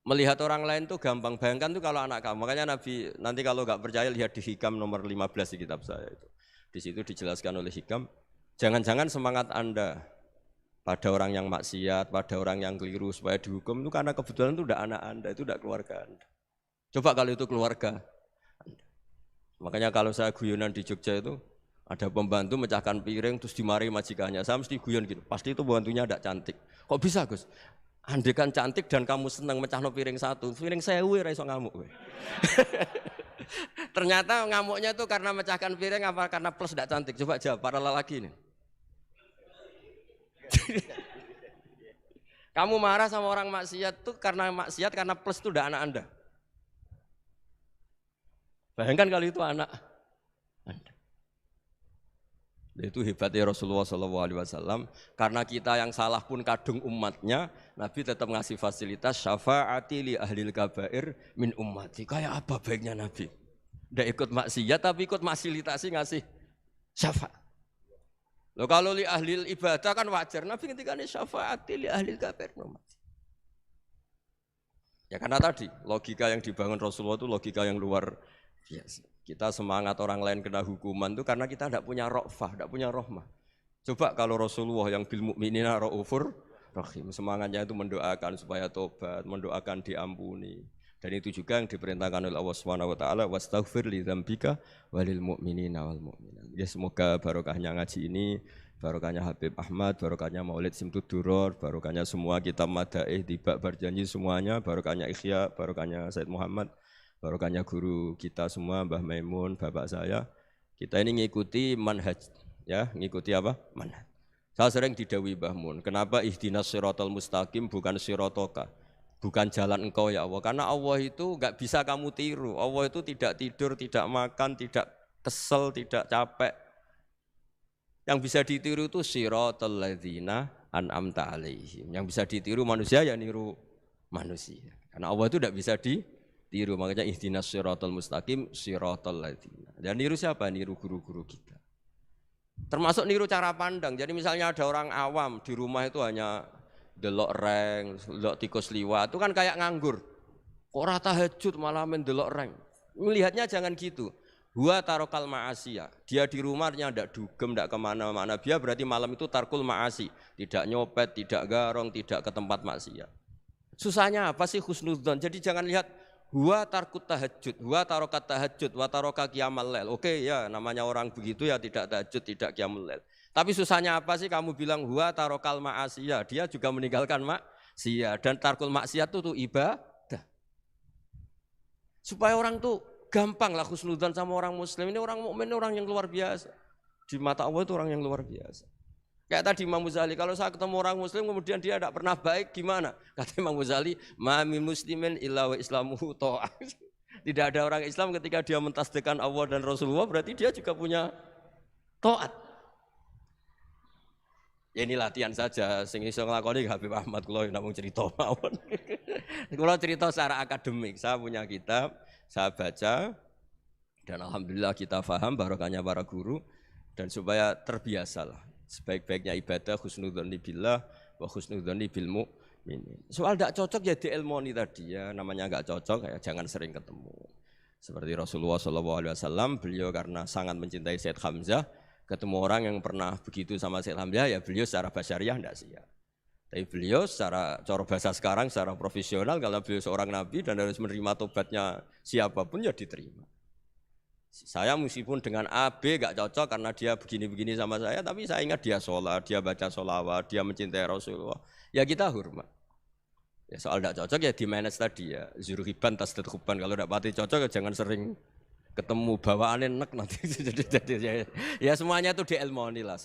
melihat orang lain tuh gampang. Bayangkan tuh kalau anak kamu. Makanya Nabi nanti kalau nggak percaya lihat di Hikam nomor 15 di kitab saya itu. Di situ dijelaskan oleh Hikam, jangan-jangan semangat Anda pada orang yang maksiat, pada orang yang keliru supaya dihukum itu karena kebetulan itu udah anak Anda, itu udah keluarga Anda. Coba kalau itu keluarga Anda. Makanya kalau saya guyonan di Jogja itu ada pembantu mecahkan piring terus dimarahi majikannya, saya mesti guyon gitu, pasti itu pembantunya tidak cantik. Kok bisa Gus? Andekan cantik dan kamu senang mecahno piring satu, piring 1000 ora iso ngamuk. Ternyata ngamuknya itu karena mecahkan piring apa karena plus tidak cantik? Coba jawab para lelaki ini. Kamu marah sama orang maksiat tuh karena maksiat karena plus itu udah anak Anda. Bayangkan kalau itu anak Anda. Itu hebatnya Rasulullah SAW. Karena kita yang salah pun kadung umatnya, Nabi tetap ngasih fasilitas syafaati li ahlil kabair min ummati. Kayak apa baiknya Nabi? Tidak ikut maksiat tapi ikut fasilitasi ngasih syafaat. Loh kalau li ahlil ibadah kan wajar. Nabi ketika ini syafaati li ahlil kabair min ummati. Ya karena tadi logika yang dibangun Rasulullah itu logika yang luar biasa. Kita semangat orang lain kena hukuman itu karena kita tidak punya ra'fah, tidak punya rahmah. Coba kalau Rasulullah yang bil mu'minina ra'ufur rahim, semangatnya itu mendoakan supaya tobat, mendoakan diampuni. Dan itu juga yang diperintahkan oleh Allah Subhanahu wa taala, wastaghfir li dzambika walil mu'minina wal mu'minat. Ya semoga barokahnya ngaji ini, barokahnya Habib Ahmad, barokahnya Maulid Simtud Duror, barokahnya semua kitab madaih tibak berjanji semuanya, barokahnya Ikhya, barokahnya Said Muhammad, barokahnya guru kita semua, Mbah Maimun, bapak saya. Kita ini ngikuti manhaj, ya, ngikuti apa? Manhaj. Saya sering didhawuhi Mbah Mun, kenapa ihdinas siratal mustaqim bukan sirotoka? Bukan jalan engkau ya Allah. Karena Allah itu enggak bisa kamu tiru. Allah itu tidak tidur, tidak makan, tidak kesel, tidak capek. Yang bisa ditiru itu siratal ladzina an'amta alaihim. Yang bisa ditiru manusia ya niru manusia. Karena Allah itu tidak bisa ditiru. Makanya ihdinas siratal mustaqim siratal ladzina. Dan niru siapa? Niru guru-guru kita. Termasuk niru cara pandang. Jadi misalnya ada orang awam di rumah itu hanya delok reng, delok tikus liwat, itu kan kayak nganggur. Kok ora tahajud malah main delok reng. Melihatnya jangan gitu. Huwa tarokal ma'asiyah. Dia di rumahnya tidak dugem, tidak kemana-mana. Dia berarti malam itu tarkul ma'asi. Tidak nyopet, tidak garong, tidak ke tempat maksiat. Susahnya apa sih husnudzon? Jadi jangan lihat huwa tarkut tahajud, huwa tarokat tahajud, wa taroka qiyamal lail. Oke ya, namanya orang begitu ya tidak tahajud, tidak qiyamul lail. Tapi susahnya apa sih kamu bilang huwa tarokal ma'asiyah, dia juga meninggalkan maksiat, dan tarkul maksiat itu ibadah. Supaya orang tuh gampang lah husnudzon sama orang muslim. Ini orang mukmin, orang yang luar biasa. Di mata Allah itu orang yang luar biasa. Kayak tadi Imam Ghazali, kalau saya ketemu orang muslim kemudian dia tidak pernah baik, gimana? Kata Imam Ghazali, ma min muslimin illa wa islamuhu ta'ah. Tidak ada orang Islam ketika dia mentasdihkan Allah dan Rasulullah, berarti dia juga punya taat. Ya ini latihan saja, sing iso nglakoni Habib Ahmad kula namung cerita mawon. Kula cerita secara akademik, saya punya kitab, saya baca dan alhamdulillah kita paham barokahnya para guru dan supaya terbiasalah sebaik-baiknya ibadah husnudzon billah wa husnudzon bil mu'minin. Soal tidak cocok ya diilmoni tadi ya, namanya enggak cocok ya jangan sering ketemu. Seperti Rasulullah SAW, beliau karena sangat mencintai Said Hamzah, ketemu orang yang pernah begitu sama Said Hamzah, ya beliau secara basyariah tidak siap. Tapi beliau secara cara bahasa sekarang, secara profesional, kalau beliau seorang nabi dan harus menerima tobatnya siapapun ya diterima. Saya meskipun dengan A, B gak cocok karena dia begini-begini sama saya, tapi saya ingat dia sholat, dia baca sholawat, dia mencintai Rasulullah. Ya kita hormat. Ya soal tidak cocok ya di manage tadi ya. Zuruhiban tasdid huban, kalau tidak pati cocok ya jangan sering ketemu, bawaannya enak nanti. jadi ya semuanya itu diilmoni lah.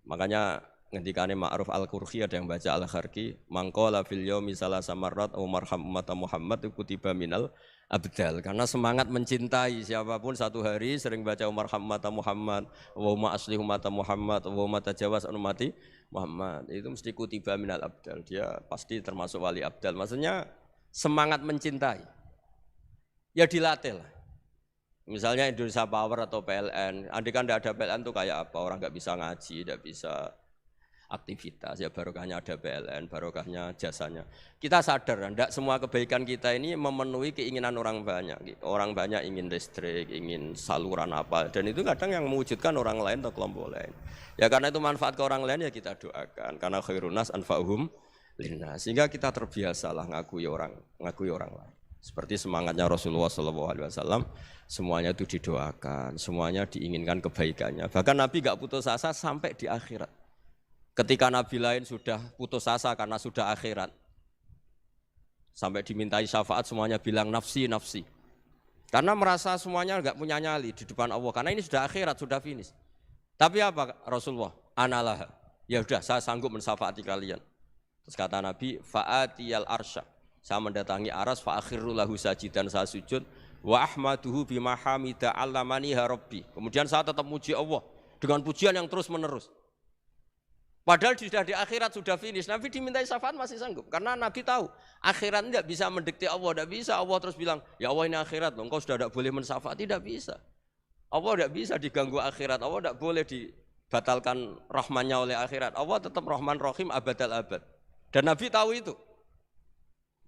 Makanya ngendikane Ma'ruf Al-Qurhi ada yang baca Al-Kharki, mangqala fil yaumi salasa marrat aw marham umat Muhammad kutiba minal abdal. Karena semangat mencintai siapapun satu hari sering baca marham umat Muhammad, wa asli umat Muhammad, wa tajawaz an ummati Muhammad, itu mesti kutiba minal abdal. Dia pasti termasuk wali abdal. Maksudnya semangat mencintai. Ya dilatih lah. Misalnya Indonesia Power atau PLN, andai kan tidak ada PLN itu kayak apa? Orang nggak bisa ngaji, tidak bisa aktivitas. Ya barokahnya ada PLN, barokahnya jasanya. Kita sadar, tidak semua kebaikan kita ini memenuhi keinginan orang banyak. Orang banyak ingin listrik, ingin saluran apa, dan itu kadang yang mewujudkan orang lain atau kelompok lain. Ya karena itu manfaat ke orang lain ya kita doakan. Karena khairun nas anfa'uhum linnas. Sehingga kita terbiasalah ngakui orang lain. Seperti semangatnya Rasulullah SAW, semuanya itu didoakan, semuanya diinginkan kebaikannya. Bahkan Nabi gak putus asa sampai di akhirat. Ketika Nabi lain sudah putus asa karena sudah akhirat, sampai dimintai syafaat semuanya bilang nafsi, nafsi. Karena merasa semuanya gak punya nyali di depan Allah, karena ini sudah akhirat, sudah finish. Tapi apa Rasulullah? Analah. Ya sudah, saya sanggup mensyafaati kalian. Terus kata Nabi, fa'atiyal arsya. Saya mendatangi aras fa akhiru lahu sajidan, saya sujud wa ahmaduhu bima hamida allamani rabbi. Kemudian saya tetap muji Allah dengan pujian yang terus menerus. Padahal sudah di akhirat sudah finish, Nabi dimintai syafaat masih sanggup. Karena Nabi tahu, akhirat tidak bisa mendikte Allah, tidak bisa. Allah terus bilang, ya Allah ini akhirat loh, engkau sudah tidak boleh mensyafaat, tidak bisa. Allah tidak bisa diganggu akhirat, Allah tidak boleh dibatalkan rahmannya oleh akhirat. Allah tetap Rahman Rahim abadal abad. Dan Nabi tahu itu.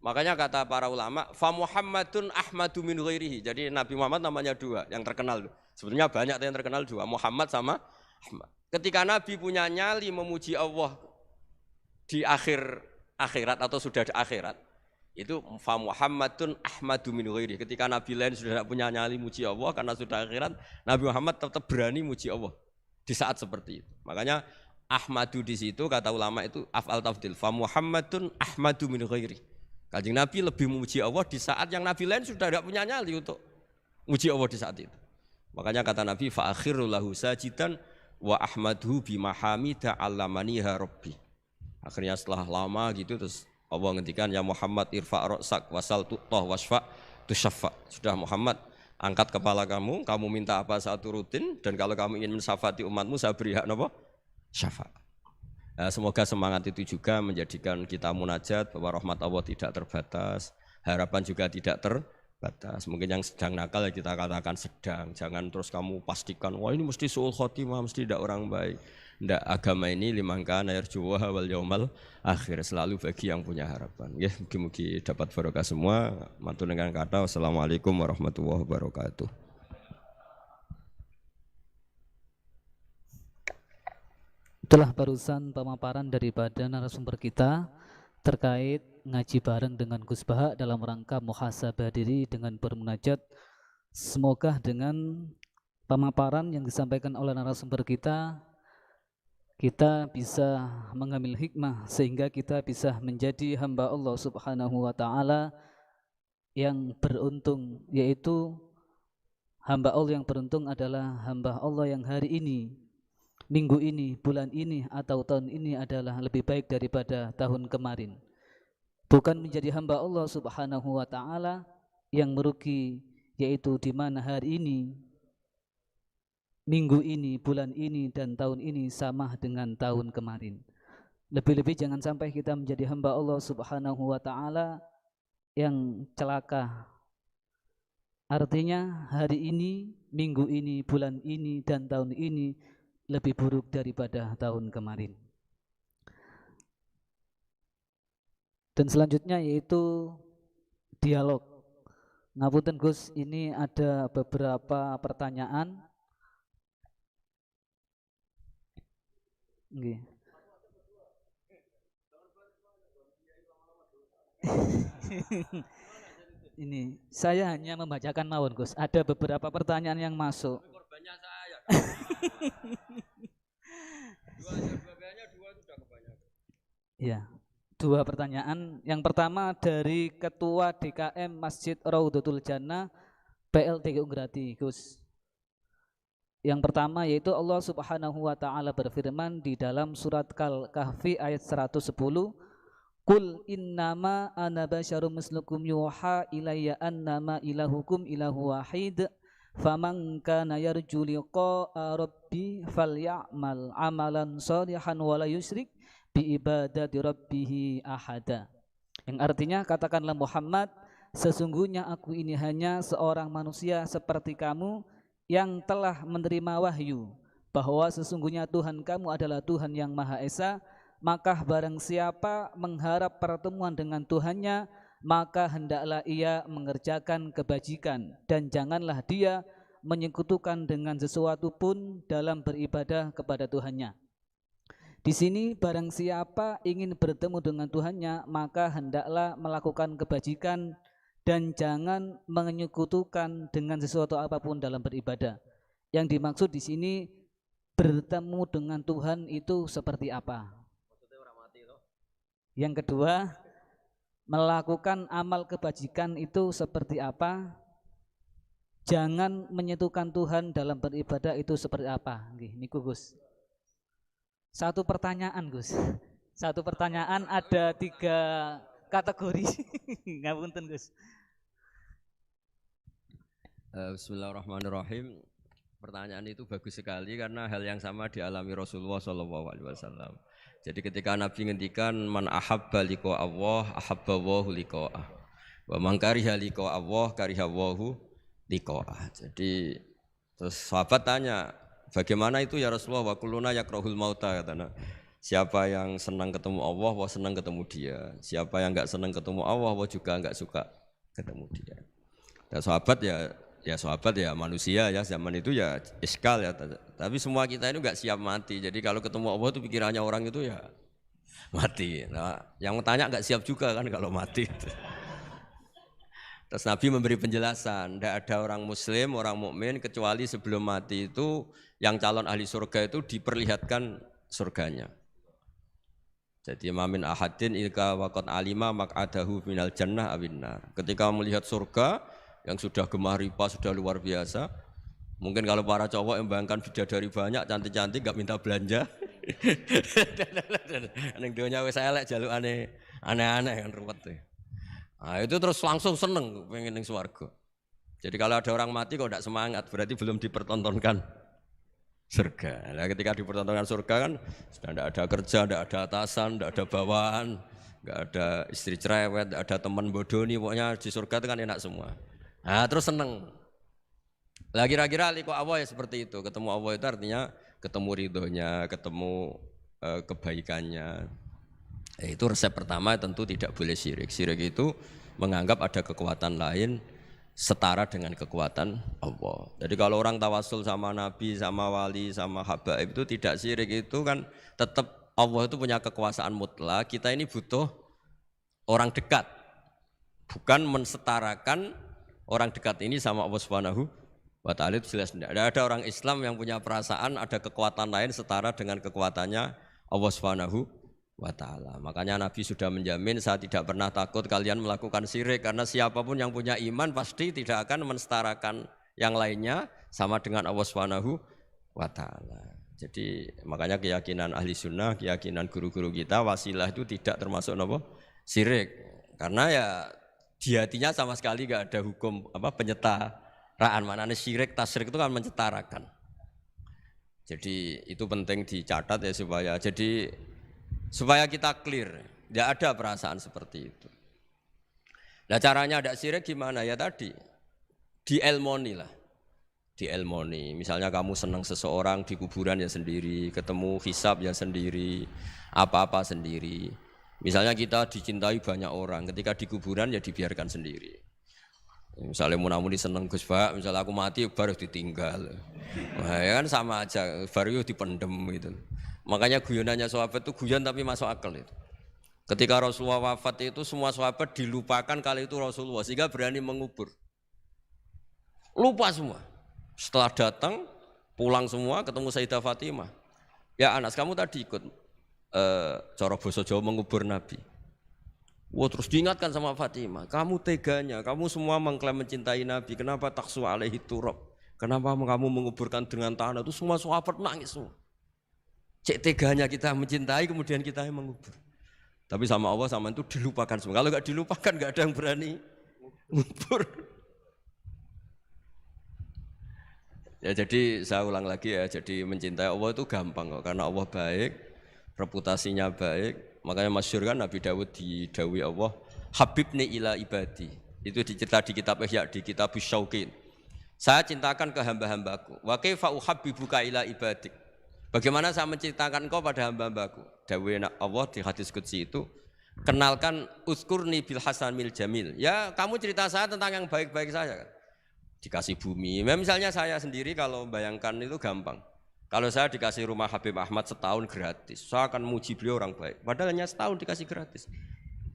Makanya kata para ulama, fa Muhammadun Ahmadu min ghairihi. Jadi Nabi Muhammad namanya dua, yang terkenal. Sebetulnya banyak yang terkenal dua, Muhammad sama Ahmad. Ketika Nabi punya nyali memuji Allah di akhirat atau sudah di akhirat, itu fa Muhammadun Ahmadu min ghairihi. Ketika Nabi lain sudah tidak punya nyali muji Allah karena sudah akhirat, Nabi Muhammad tetap berani muji Allah di saat seperti itu. Makanya Ahmadu di situ kata ulama itu af'al tafdil, fa Muhammadun Ahmadu min ghairihi. Kanjeng Nabi lebih memuji Allah di saat yang Nabi lain sudah tidak punya nyali untuk muji Allah di saat itu. Makanya kata Nabi fa akhiru lahu sajidan wa ahmadhu bimahamidah allamaniha rabbi. Akhirnya setelah lama gitu terus Allah ngendikan ya Muhammad irfa' ra'sak wasal tu'tah wasfa' tusyaffa. Sudah Muhammad, angkat kepala kamu minta apa saat rutin, dan kalau kamu ingin mensyafaati umatmu saya beri hak napa? Syafaat. Nah, semoga semangat itu juga menjadikan kita munajat bahwa rahmat Allah tidak terbatas, harapan juga tidak terbatas. Mungkin yang sedang nakal ya kita katakan sedang, jangan terus kamu pastikan wah ini mesti suul khotimah, mesti tidak orang baik. Tidak, agama ini liman kana yarjuwa wal yaumal akhir, selalu bagi yang punya harapan. Ya, mugi-mugi dapat barokah semua. Matur dengan kata wassalamualaikum warahmatullahi wabarakatuh. Itulah barusan pemaparan daripada narasumber kita terkait ngaji bareng dengan Gus Baha dalam rangka muhasabah diri dengan bermunajat. Semoga dengan pemaparan yang disampaikan oleh narasumber kita bisa mengambil hikmah sehingga kita bisa menjadi hamba Allah Subhanahu wa taala yang beruntung, yaitu hamba Allah yang beruntung adalah hamba Allah yang hari ini, minggu ini, bulan ini atau tahun ini adalah lebih baik daripada tahun kemarin. Bukan menjadi hamba Allah Subhanahu wa taala yang merugi, yaitu di mana hari ini, minggu ini, bulan ini dan tahun ini sama dengan tahun kemarin. Lebih-lebih jangan sampai kita menjadi hamba Allah Subhanahu wa taala yang celaka. Artinya hari ini, minggu ini, bulan ini dan tahun ini lebih buruk daripada tahun kemarin. Dan selanjutnya yaitu dialog. Ngapunten Gus, ini ada beberapa pertanyaan. Nggih. Ini saya hanya membacakan mawon Gus. Ada beberapa pertanyaan yang masuk. Korbannya saya. Dua sudah kebanyakan. Ya, dua pertanyaan. Yang pertama dari Ketua DKM Masjid Raudhatul Jannah PLTGU Grati, Gus. Yang pertama yaitu Allah Subhanahu wa taala berfirman di dalam surat Kahfi ayat 110, Qul innama ana basyarum mislukum yuha ilayya annama ilahukum ilahu wahid faman kana yarju liqa'a rabbi falyamal amalan shalihan wa la yusyrik bi ibadati rabbih ahada. Yang artinya, katakanlah Muhammad, sesungguhnya aku ini hanya seorang manusia seperti kamu yang telah menerima wahyu bahwa sesungguhnya Tuhan kamu adalah Tuhan yang Maha Esa. Maka barang siapa mengharap pertemuan dengan Tuhannya, maka hendaklah ia mengerjakan kebajikan dan janganlah dia menyekutukan dengan sesuatu pun dalam beribadah kepada Tuhannya. Di sini barang siapa ingin bertemu dengan Tuhannya, maka hendaklah melakukan kebajikan dan jangan menyekutukan dengan sesuatu apapun dalam beribadah. Yang dimaksud di sini bertemu dengan Tuhan itu seperti apa? Yang kedua, melakukan amal kebajikan itu seperti apa? Jangan menyentuhkan Tuhan dalam beribadah itu seperti apa? Nggih, niku Gus. Satu pertanyaan Gus. Satu pertanyaan ada 3 kategori. Ngapunten Gus. Bismillahirrahmanirrahim. Pertanyaan itu bagus sekali karena hal yang sama dialami Rasulullah SAW. Jadi ketika Nabi ngendikan man ahabba liqa Allah ahabba Allahu liqa'ah. Wa man kariha liqa Allah kariha Allahu liqa'ah. Jadi terus sahabat tanya, bagaimana itu ya Rasulullah? Wa kulluna yakrahul mauta katanya. Siapa yang senang ketemu Allah, wah senang ketemu dia. Siapa yang enggak senang ketemu Allah, wah juga enggak suka ketemu dia. Dan sahabat ya sahabat ya manusia ya zaman itu ya iskal ya, tapi semua kita ini enggak siap mati. Jadi kalau ketemu Allah itu pikirannya orang itu ya mati. Nah, yang tanya enggak siap juga kan kalau mati. Terus Nabi memberi penjelasan, tidak ada orang muslim, orang mukmin kecuali sebelum mati itu yang calon ahli surga itu diperlihatkan surganya. Jadi mamin ahadin ilka waqad alima maq'adahu minal jannah awinnar. Ketika melihat surga yang sudah gemah ripa, sudah luar biasa. Mungkin kalau para cowok yang bayangkan bidadari banyak, cantik-cantik, gak minta belanja. Neng dunia wis elek jaluk aneh-aneh kan ruwet. Nah, itu terus langsung seneng pengen ning swarga. Jadi kalau ada orang mati kok tidak semangat, berarti belum dipertontonkan surga. Nah, ketika dipertontonkan surga kan sudah tidak ada kerja, tidak ada atasan, tidak ada bawahan, tidak ada istri cerewet, tidak ada teman bodoni, pokoknya di surga itu kan enak semua. Nah, terus seneng. Lah kira-kira liqa Allah ya seperti itu. Ketemu Allah itu artinya ketemu ridhonya, ketemu kebaikannya. Itu resep pertama tentu tidak boleh syirik. Syirik itu menganggap ada kekuatan lain setara dengan kekuatan Allah. Jadi kalau orang tawasul sama nabi, sama wali, sama habaib itu tidak syirik, itu kan tetap Allah itu punya kekuasaan mutlak. Kita ini butuh orang dekat. Bukan mensetarakan orang dekat ini sama Allah Subhanahu wa ta'ala, itu jelas tidak. Ada orang Islam yang punya perasaan ada kekuatan lain setara dengan kekuatannya Allah Subhanahu wa ta'ala. Makanya Nabi sudah menjamin, saya tidak pernah takut kalian melakukan syirik, karena siapapun yang punya iman pasti tidak akan mensetarakan yang lainnya sama dengan Allah Subhanahu wa ta'ala. Jadi makanya keyakinan ahli sunnah, keyakinan guru-guru kita, wasilah itu tidak termasuk syirik. Karena ya di hatinya sama sekali gak ada hukum penyetaraan. Maknanya syirik, tasyrik itu kan mencetarakan. Jadi itu penting dicatat ya, supaya kita clear, tidak ada perasaan seperti itu. Nah caranya ada syirik gimana ya tadi? Dielmoni lah, dielmoni. Misalnya kamu senang seseorang di kuburan ya sendiri, ketemu hisab ya sendiri, apa-apa sendiri. Misalnya kita dicintai banyak orang, ketika di kuburan ya dibiarkan sendiri. Misalnya munamuni seneng Gus Pak, misalnya aku mati baru ditinggal. Nah, ya kan sama aja, baru dipendem gitu. Makanya guyonannya sahabat itu guyon tapi masuk akal itu. Ketika Rasulullah wafat itu semua sahabat dilupakan kali itu Rasulullah, sehingga berani mengubur. Lupa semua. Setelah datang, pulang semua ketemu Sayyidah Fatimah. Ya Anas, kamu tadi ikut cara basa Jawa mengubur Nabi. Wah, terus diingatkan sama Fatimah, kamu teganya, kamu semua mengklaim mencintai Nabi, kenapa taksu alaihi turab? Kenapa kamu menguburkan dengan tanah? Itu semua sahabat nangis semua. Cek teganya kita mencintai kemudian kita yang mengubur. Tapi sama Allah sama itu dilupakan semua. Kalau enggak dilupakan enggak ada yang berani ngubur. Ya jadi saya ulang lagi ya, jadi mencintai Allah itu gampang kok, karena Allah baik, reputasinya baik. Makanya masyhur kan Nabi Dawud didawi Allah, Habibni ila ibadi. Itu dicerita di kitab Ihya, di kitab Syauqin. Saya cintakan ke hamba-hambaku. Wa kaifa uhabbibuka ila ibadik. Bagaimana saya mencintakan engkau pada hamba-hambaku? Dawe Allah di hadis qudsi itu, kenalkan uskurni bil hasanil jamil. Ya, kamu cerita saya tentang yang baik-baik saya kan. Dikasih bumi. Misalnya saya sendiri kalau bayangkan itu gampang. Kalau saya dikasih rumah Habib Ahmad setahun gratis, saya akan muji beliau orang baik. Padahal hanya setahun dikasih gratis.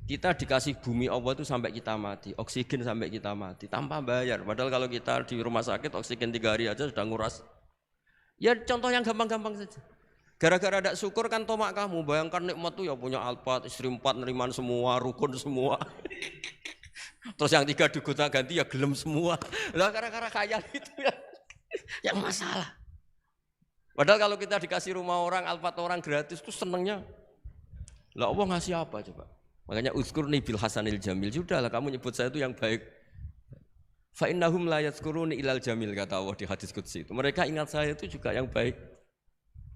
Kita dikasih bumi Allah itu sampai kita mati, oksigen sampai kita mati, tanpa bayar. Padahal kalau kita di rumah sakit oksigen 3 hari aja sudah nguras. Ya contoh yang gampang-gampang saja. Gara-gara ada syukur kan tomak kamu, bayangkan nikmat tuh ya punya Alphard, istri 4 neriman semua, rukun semua. Terus yang 3 digonta ganti ya gelem semua. Lah gara-gara kaya itu ya yang masalah. Padahal kalau kita dikasih rumah orang, Alphard orang gratis itu senengnya. Lah Allah ngasih apa coba? Makanya uzkurni bil hasanil jamil. Sudahlah kamu nyebut saya itu yang baik. Fa innahum la yadhkuruni ilal jamil, kata Allah di hadis qudsi itu. Mereka ingat saya itu juga yang baik.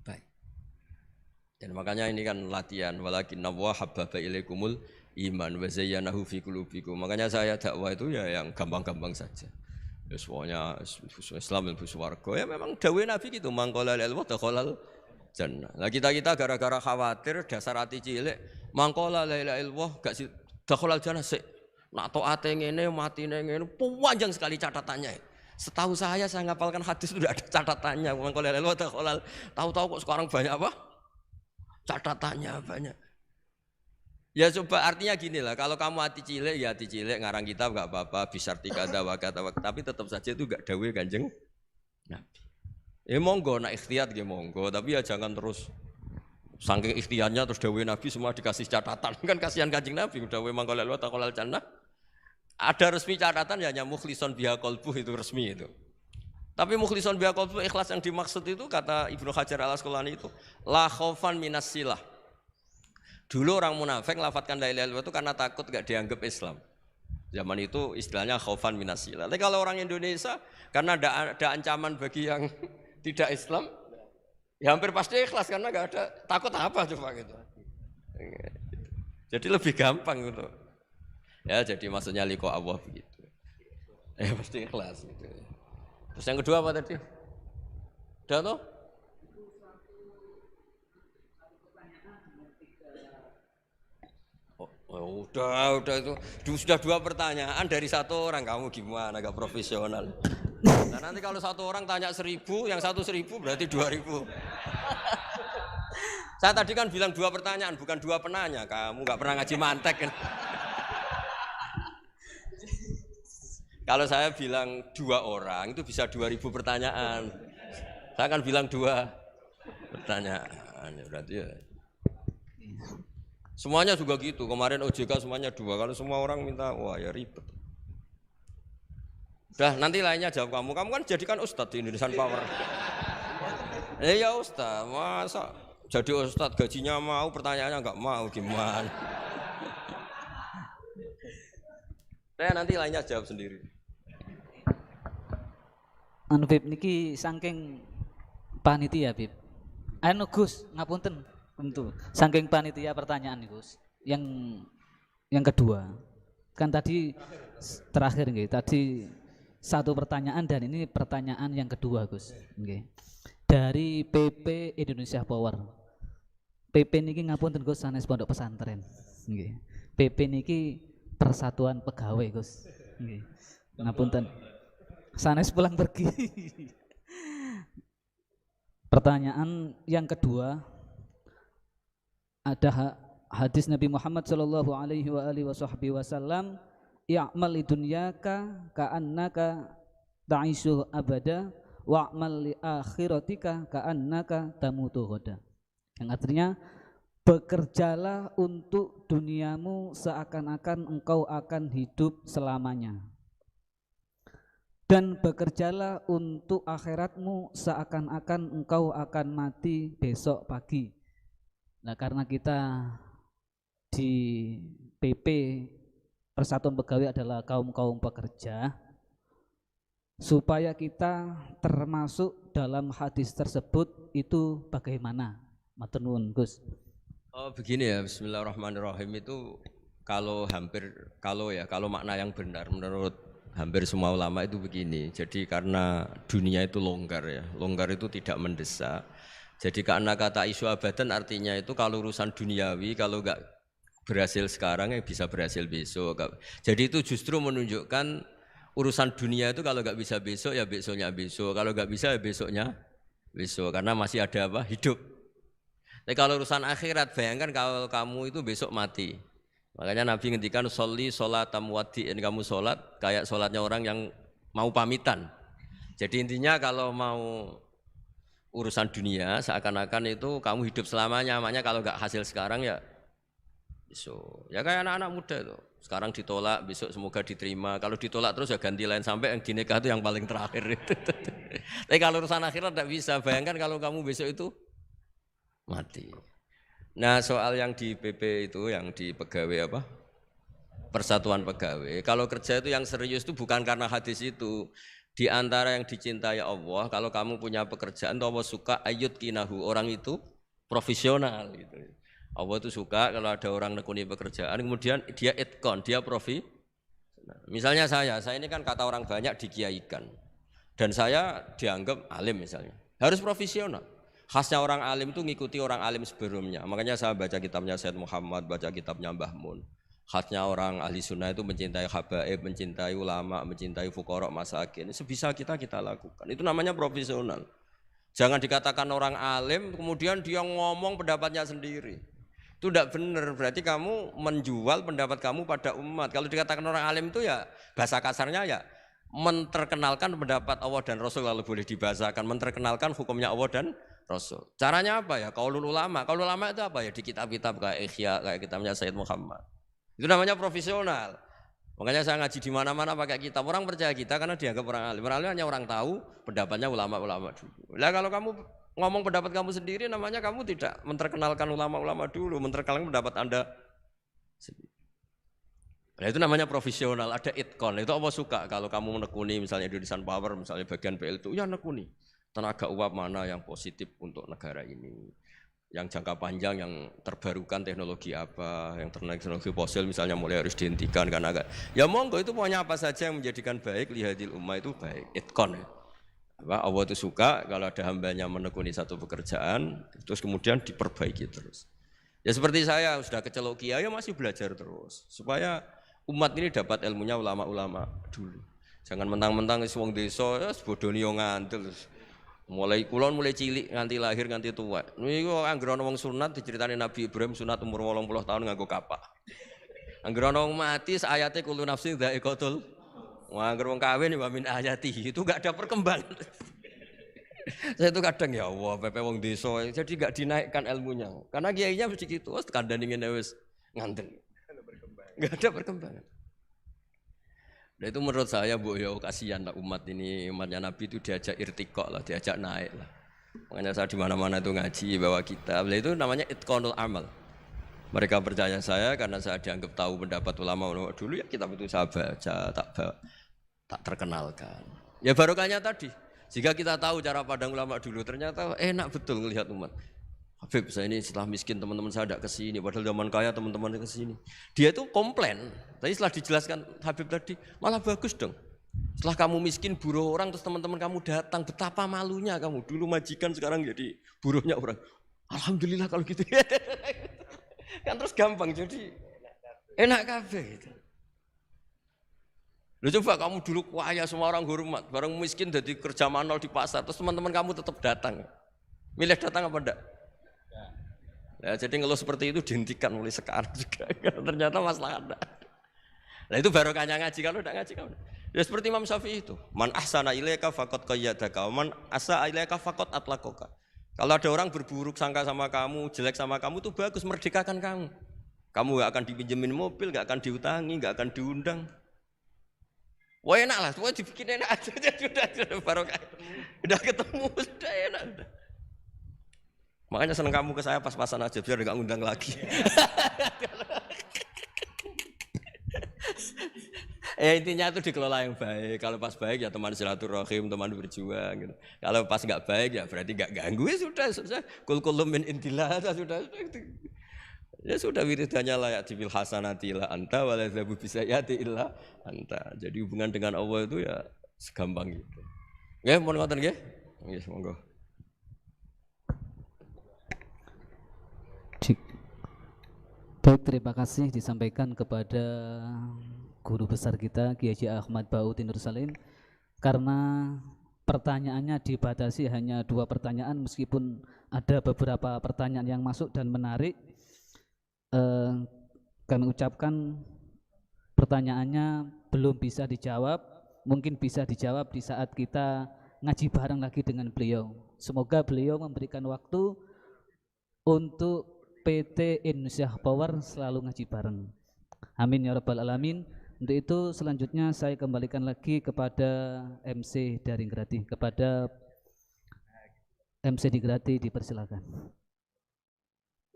Baik. Dan makanya ini kan latihan, walakinna wa habbaba ilaikumul iman wa zayyanahu fi qulubikum. Makanya saya dakwah itu ya yang gampang-gampang saja. Ya semuanya Islam ilmu swarga. Ya memang dawuh Nabi gitu, mangqala lil wa dakhalal jannah. Nah kita gara-gara khawatir dasar hati cilik, mangqala la ilaha illallah gak dakhalal jannah sik. Nak taate ngene matine ngene panjang sekali catatannya. Setahu saya ngapalkan hadis itu tidak ada catatannya. Mangqala la ilaha illallah dakhalal. Tahu-tahu kok sekarang banyak apa? Catatannya banyak. Ya coba artinya gini lah, kalau kamu hati cilik ya hati cilik ngarang kitab enggak apa-apa, bisartika dawakata tapi tetap saja itu enggak dawuh Kanjeng Nabi. Ya monggo nak ikhtiyat nggih monggo, tapi ya jangan terus saking ikhtiarnya terus dawuh Nabi semua dikasih catatan. Kan kasihan Kanjeng Nabi dawuh mangko lalu taqallal jannah. Ada resmi catatan ya hanya mukhlison biha qalbuh itu resmi itu. Tapi mukhlison biha qalbuh ikhlas yang dimaksud itu kata Ibnu Hajar Al-Asqalani itu la khaufan minas silah. Dulu orang munafik lafadzkan la ilaha illallah itu karena takut gak dianggap Islam. Zaman itu istilahnya khaufan minasilah. Tapi kalau orang Indonesia karena ada ancaman bagi yang tidak Islam, ya hampir pasti ikhlas karena gak ada takut apa coba gitu. Jadi lebih gampang gitu. Ya jadi maksudnya liqa Allah begitu. Ya pasti ikhlas gitu. Terus yang kedua apa tadi? Udah toh? Oh, udah itu sudah 2 pertanyaan dari 1 orang, kamu gimana gak profesional? Nah nanti kalau 1 orang tanya 1000, yang 1 1000 berarti 2000. Saya tadi kan bilang 2 pertanyaan, bukan 2 penanya. Kamu gak pernah ngaji mantek kan? Kalau saya bilang 2 orang itu bisa 2000 pertanyaan. Saya akan bilang 2 pertanyaan, berarti ya. Semuanya juga gitu, kemarin OJK semuanya 2, kalau semua orang minta, wah ya ribet. Udah, nanti lainnya jawab kamu kan jadikan ustadz di Indonesian Power. Ya ustadz, masa jadi ustadz gajinya mau, pertanyaannya nggak mau, gimana? Nanti lainnya jawab sendiri. Anu Bib, niki saking panitia Bib. Anu Gus, ngapunten. Tentu, saking panitia pertanyaan nih Gus. Yang kedua, kan tadi terakhir nggih, tadi 1 pertanyaan dan ini pertanyaan yang kedua Gus. Nggih. Dari PP Indonesia Power. PP niki ngapunten Gus sanes pondok pesantren. Nggih. PP niki Persatuan Pegawai Gus. Nggih. Ngapunten. Sanes pulang pergi. Pertanyaan yang kedua, ada hadis Nabi Muhammad sallallahu alaihi wasallam, "I'mal lidunyaka ka'annaka ta'ishu abada wa'mal li akhiratika ka'annaka tamutu ghadan." Yang artinya, bekerjalah untuk duniamu seakan-akan engkau akan hidup selamanya. Dan bekerjalah untuk akhiratmu seakan-akan engkau akan mati besok pagi. Nah karena kita di PP Persatuan Pegawai adalah kaum-kaum pekerja, supaya kita termasuk dalam hadis tersebut itu bagaimana? Matur nuwun Gus. Oh begini ya, bismillahirrahmanirrahim itu kalau makna yang benar menurut hampir semua ulama itu begini. Jadi karena dunia itu longgar ya, longgar itu tidak mendesak. Jadi karena kata isu abadan artinya itu kalau urusan duniawi kalau enggak berhasil sekarang ya bisa berhasil besok. Jadi itu justru menunjukkan urusan dunia itu kalau enggak bisa besok ya besoknya besok. Kalau enggak bisa ya besoknya besok karena masih ada apa? Hidup. Tapi kalau urusan akhirat bayangkan kalau kamu itu besok mati. Makanya Nabi ngendikan sholli sholatam wadi'in, kamu sholat kayak sholatnya orang yang mau pamitan. Jadi intinya kalau mau urusan dunia seakan-akan itu kamu hidup selamanya, makanya kalau nggak hasil sekarang ya besok. Ya kayak anak-anak muda itu, sekarang ditolak besok semoga diterima, kalau ditolak terus ya ganti lain sampai yang dinikah itu yang paling terakhir. Tapi kalau urusan akhirat tidak bisa, bayangkan kalau kamu besok itu mati. Nah soal yang di PP itu, yang di pegawai apa? Persatuan Pegawai. Kalau kerja itu yang serius itu bukan karena hadis itu. Di antara yang dicintai Allah, kalau kamu punya pekerjaan, Allah suka ayut kinahu, orang itu profesional gitu. Allah itu suka kalau ada orang nekuni pekerjaan, kemudian dia itkon, dia profi. Misalnya saya ini kan kata orang banyak dikiaikan, dan saya dianggap alim misalnya, harus profesional. Khasnya orang alim itu ngikuti orang alim sebelumnya. Makanya saya baca kitabnya Sayyid Muhammad, baca kitabnya Mbah Mun. Khasnya orang ahli sunnah itu mencintai habaib, mencintai ulama, mencintai fuqara masakin. Sebisa kita lakukan. Itu namanya profesional. Jangan dikatakan orang alim kemudian dia ngomong pendapatnya sendiri. Itu tidak benar. Berarti kamu menjual pendapat kamu pada umat. Kalau dikatakan orang alim itu ya bahasa kasarnya ya menterkenalkan pendapat Allah dan Rasul, lalu boleh dibahasakan menterkenalkan hukumnya Allah dan Rasul. Caranya apa ya? Qaulul ulama. Qaulul ulama itu apa ya? Di kitab-kitab kayak Ihya, kayak kitabnya Sayyid Muhammad. Itu namanya profesional. Makanya saya ngaji di mana-mana pakai kitab. Orang percaya kita karena dianggap orang alim. Orang alim hanya orang tahu pendapatnya ulama-ulama dulu. Lah kalau kamu ngomong pendapat kamu sendiri, namanya kamu tidak menterkenalkan ulama-ulama dulu, menterkenalkan pendapat Anda sendiri. Nah itu namanya profesional, ada itkon. Itu Allah suka kalau kamu menekuni misalnya Indonesian Power, misalnya bagian PL itu, ya nekuni. Tenaga uap mana yang positif untuk negara ini. Yang jangka panjang, yang terbarukan teknologi apa, yang teknologi fosil misalnya mulai harus dihentikan karena agak. Ya monggo itu pokoknya apa saja yang menjadikan baik lihadil ummah itu baik. Itkon. Allah itu suka kalau ada hambanya menekuni satu pekerjaan, terus kemudian diperbaiki terus. Ya seperti saya sudah kecelok kiai, ya masih belajar terus supaya umat ini dapat ilmunya ulama-ulama dulu. Jangan mentang-mentang wong desa ya bodoni yo ngantil. Mulai kulon mulai cilik nganti lahir nganti tua. Niku anggere ana wong sunat diceritani Nabi Ibrahim sunat umur 80 tahun nganggo kapak. Anggere ana wong mati ayate kullu nafsin dha'iqatul. Wah, anggere wong kawin wa min ayati itu enggak ada perkembangan. Saya itu kadang ya Allah, pepe wong desa jadi enggak dinaikkan ilmunya. Karena kiainya mesti gitu, wis kandhani ngene wis nganten. Enggak ada perkembangan. Nah itu menurut saya Bu ya kasihan lah umat ini, umatnya Nabi itu diajak irtiqo lah, diajak naik lah. Makanya saya di mana-mana itu ngaji bawa kitab. Itu namanya itqanul amal. Mereka percaya saya karena saya dianggap tahu pendapat ulama dulu, ya kitab itu saya baca, tak terkenalkan. Ya barokahnya tadi. Jika kita tahu cara pandang ulama dulu, ternyata enak betul melihat umat. Habib, saya ini setelah miskin teman-teman saya tidak kesini, padahal zaman kaya teman-teman kesini. Dia itu komplain, tapi setelah dijelaskan Habib tadi, malah bagus dong. Setelah kamu miskin buruh orang, terus teman-teman kamu datang, betapa malunya kamu. Dulu majikan, sekarang jadi buruhnya orang. Alhamdulillah kalau gitu. Kan terus gampang, jadi enak kabeh gitu. Lu coba kamu dulu kaya, semua orang hormat, bareng miskin jadi kerja manual di pasar, terus teman-teman kamu tetap datang. Milih datang apa enggak? Ya, jadi ngeluh seperti itu dihentikan mulai sekarang juga. Ternyata masalah ada. Nah itu barokahnya ngaji, kalau tidak ngaji kamu. Ya seperti Imam Syafi'i itu. Man ahsana ilaika faqad qayyadaka, man asa ilaika faqad atlaqaka. Kalau ada orang berburuk sangka sama kamu, jelek sama kamu itu bagus, merdekakan kamu. Kamu gak akan dipinjemin mobil, gak akan diutangi, gak akan diundang. Wah enak lah, semua dibikin enak aja. Sudah barokah. Udah ketemu, sudah enak. Udah. Makanya seneng kamu ke saya pas-pasan aja biar enggak ngundang lagi. Ya intinya itu dikelola yang baik. Kalau pas baik ya teman silaturahim, teman berjuang gitu. Kalau pas enggak baik ya berarti enggak ganggu, ya sudah. Kul kullu min indillah, sudah. Ya sudah wiridanya layak dibil hasanati illa anta wa la yazabu bisayati illa anta. Jadi hubungan dengan Allah itu ya segampang itu. Nggih, mohon ngoten nggih. Nggih, monggo. Baik, terima kasih disampaikan kepada guru besar kita Kiai Haji Ahmad Bauti Nur Salim. Karena pertanyaannya dibatasi hanya 2 pertanyaan, meskipun ada beberapa pertanyaan yang masuk dan menarik, kami ucapkan pertanyaannya belum bisa dijawab, mungkin bisa dijawab di saat kita ngaji bareng lagi dengan beliau. Semoga beliau memberikan waktu untuk PT Indonesia Power selalu ngaji bareng. Amin ya rabbal alamin. Untuk itu selanjutnya saya kembalikan lagi kepada MC dari Grati, kepada MC di Grati, dipersilakan.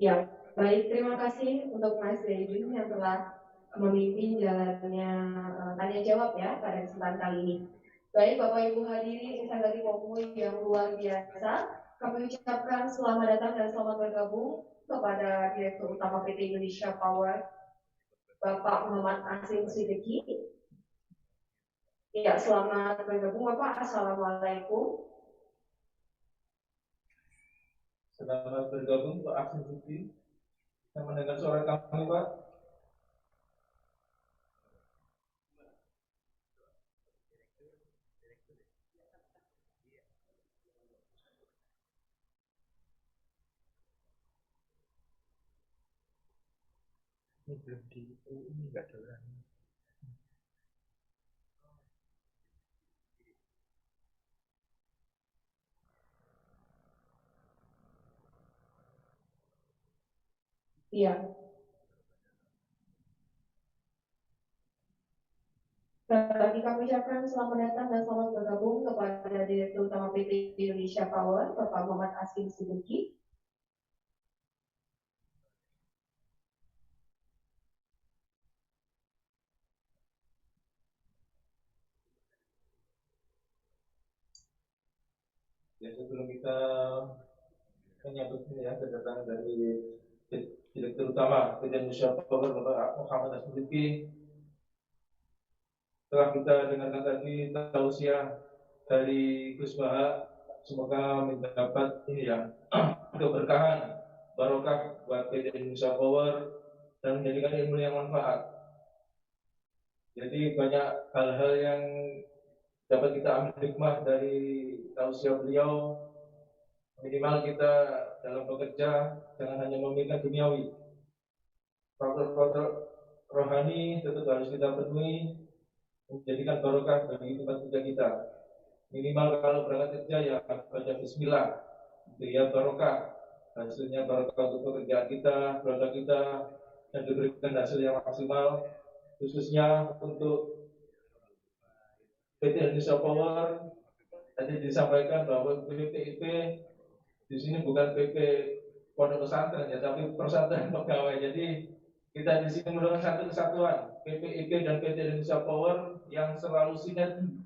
Ya, baik, terima kasih untuk Mas Zaidin yang telah memimpin jalannya tanya jawab ya pada kesempatan kali ini. Baik Bapak Ibu hadirin Insan Pomu yang luar biasa, kami ucapkan selamat datang dan selamat bergabung kepada Direktur Utama PT Indonesia Power, Bapak Muhammad Asim Siddiqui. Ya, selamat bergabung Bapak. Assalamualaikum. Selamat bergabung Pak Asim Siddiqui. Saya mendengar suara kami Pak. Ini belum ini enggak ada orangnya. Iya. Tadi kami ucapkan selamat datang dan selamat bergabung kepada Direktur Utama PT Indonesia Power, Bapak Muhammad Asim Siddiqui. Ya, sebelum kita menyambut ini ya kedatangan dari Direktur Utama PT Indonesia Power Bapak Muhammad Asim Siddiqui, setelah kita dengarkan tadi tausiah dari Gus Baha, semoga mendapat ini ya keberkahan barokah buat PT Indonesia Power dan menjadikan ilmu yang manfaat. Jadi banyak hal-hal yang dapat kita ambil hikmah dari tausiah beliau. Minimal kita dalam bekerja jangan hanya memikirkan duniawi. Faktor-faktor rohani tetap harus kita penuhi, menjadikan barokah bagi tempat kerja kita. Minimal kalau berangkat kerja ya baca bismillah, ya barokah, hasilnya barokah untuk pekerjaan kita, keluarga kita, dan diberikan hasil yang maksimal, khususnya untuk PT Indonesia Power. Tadi disampaikan bahwa PPIP di sini bukan PP pondok pesantren ya, tapi persatuan pegawai. Jadi kita di sini merupakan satu kesatuan PPIP dan PT Indonesia Power yang selalu sinergi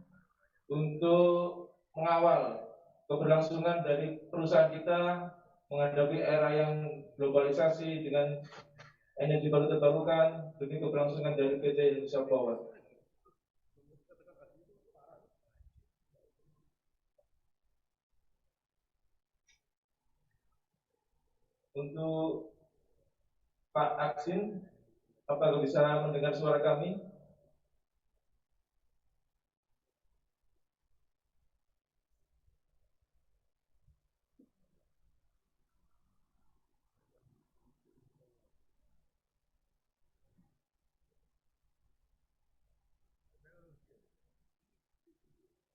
untuk mengawal keberlangsungan dari perusahaan kita menghadapi era yang globalisasi dengan energi baru terbarukan demi keberlangsungan dari PT Indonesia Power. Untuk Pak Aksin, apakah bisa mendengar suara kami?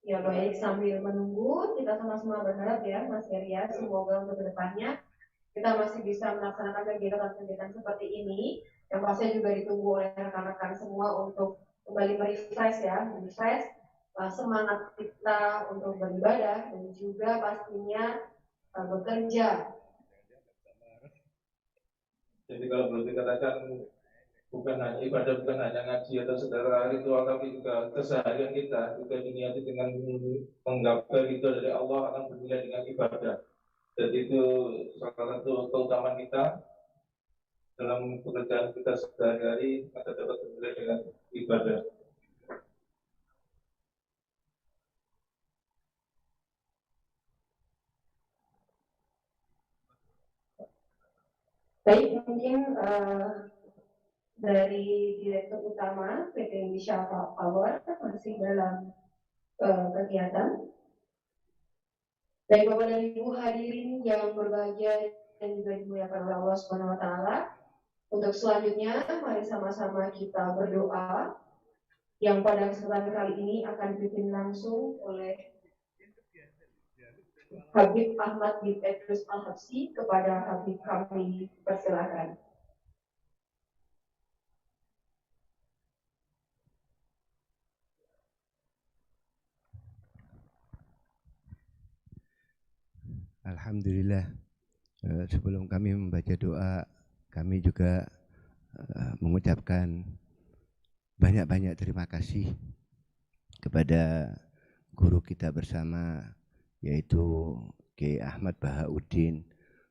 Ya baik, sambil menunggu kita sama-sama berharap ya Mas Heri ya, semoga untuk kedepannya kita masih bisa melaksanakan kegiatan-kegiatan seperti ini yang pasti juga ditunggu oleh rekan-rekan semua untuk kembali merefresh ya, merefresh semangat kita untuk beribadah dan juga pastinya bekerja. Jadi kalau boleh dikatakan bukan hanya ibadah, bukan hanya ngaji atau secara ritual, tapi juga keseharian kita juga diniati dengan menggapai itu dari Allah akan bernilai dengan ibadah. Jadi itu salah satu keutamaan kita dalam pekerjaan kita sehari-hari akan dapat bernilai dengan ibadah. Baik, mungkin dari Direktur Utama PT Indonesia Power masih dalam kegiatan. Baik Bapak dan Ibu hadirin yang berbahagia dan juga dimuliakan oleh Allah Subhanahu wa taala. Untuk selanjutnya mari sama-sama kita berdoa yang pada kesempatan kali ini akan dipimpin langsung oleh Habib Ahmad bin Petrus Al-Habsyi. Kepada Habib kami persilakan. Alhamdulillah, sebelum kami membaca doa, kami juga mengucapkan banyak-banyak terima kasih kepada guru kita bersama, yaitu Kiai Ahmad Bahauddin.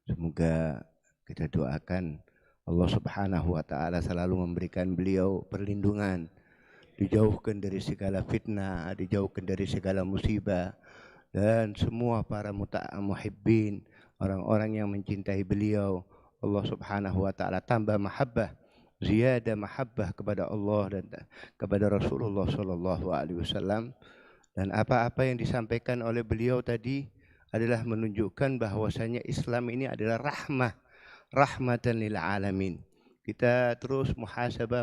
Semoga kita doakan Allah Subhanahu wa Ta'ala selalu memberikan beliau perlindungan, dijauhkan dari segala fitnah, dijauhkan dari segala musibah, dan semua para muhibbin, orang-orang yang mencintai beliau, Allah Subhanahu wa Ta'ala tambah mahabbah, ziyadah mahabbah kepada Allah dan kepada Rasulullah sallallahu alaihi wasallam. Dan apa-apa yang disampaikan oleh beliau tadi adalah menunjukkan bahwasanya Islam ini adalah rahmatan lil alamin. Kita terus muhasabah,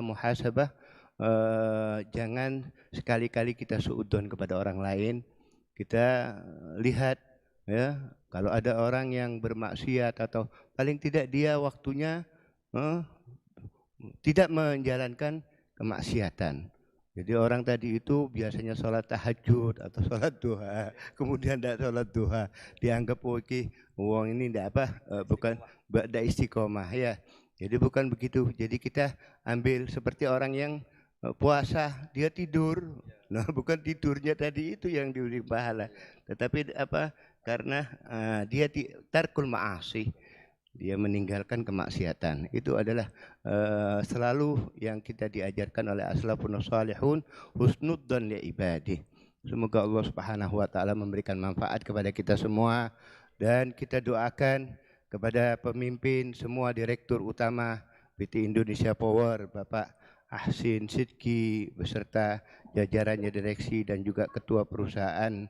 jangan sekali-kali kita suudzon kepada orang lain. Kita lihat ya, kalau ada orang yang bermaksiat atau paling tidak dia waktunya tidak menjalankan kemaksiatan. Jadi orang tadi itu biasanya sholat tahajud atau sholat duha, kemudian tidak sholat duha, dianggap oke, uang ini tidak apa, bukan ba'da istiqomah ya. Jadi bukan begitu. Jadi kita ambil seperti orang yang puasa dia tidur, nah bukan tidurnya tadi itu yang diberi pahala, tetapi apa? Karena dia tarkul ma'asi, dia meninggalkan kemaksiatan. Itu adalah selalu yang kita diajarkan oleh aslafun salihun, husnudzan li ibadih. Semoga Allah Subhanahu wa Ta'ala memberikan manfaat kepada kita semua, dan kita doakan kepada pemimpin semua, direktur utama PT Indonesia Power Bapak Ahsin Sidki beserta jajarannya direksi dan juga ketua perusahaan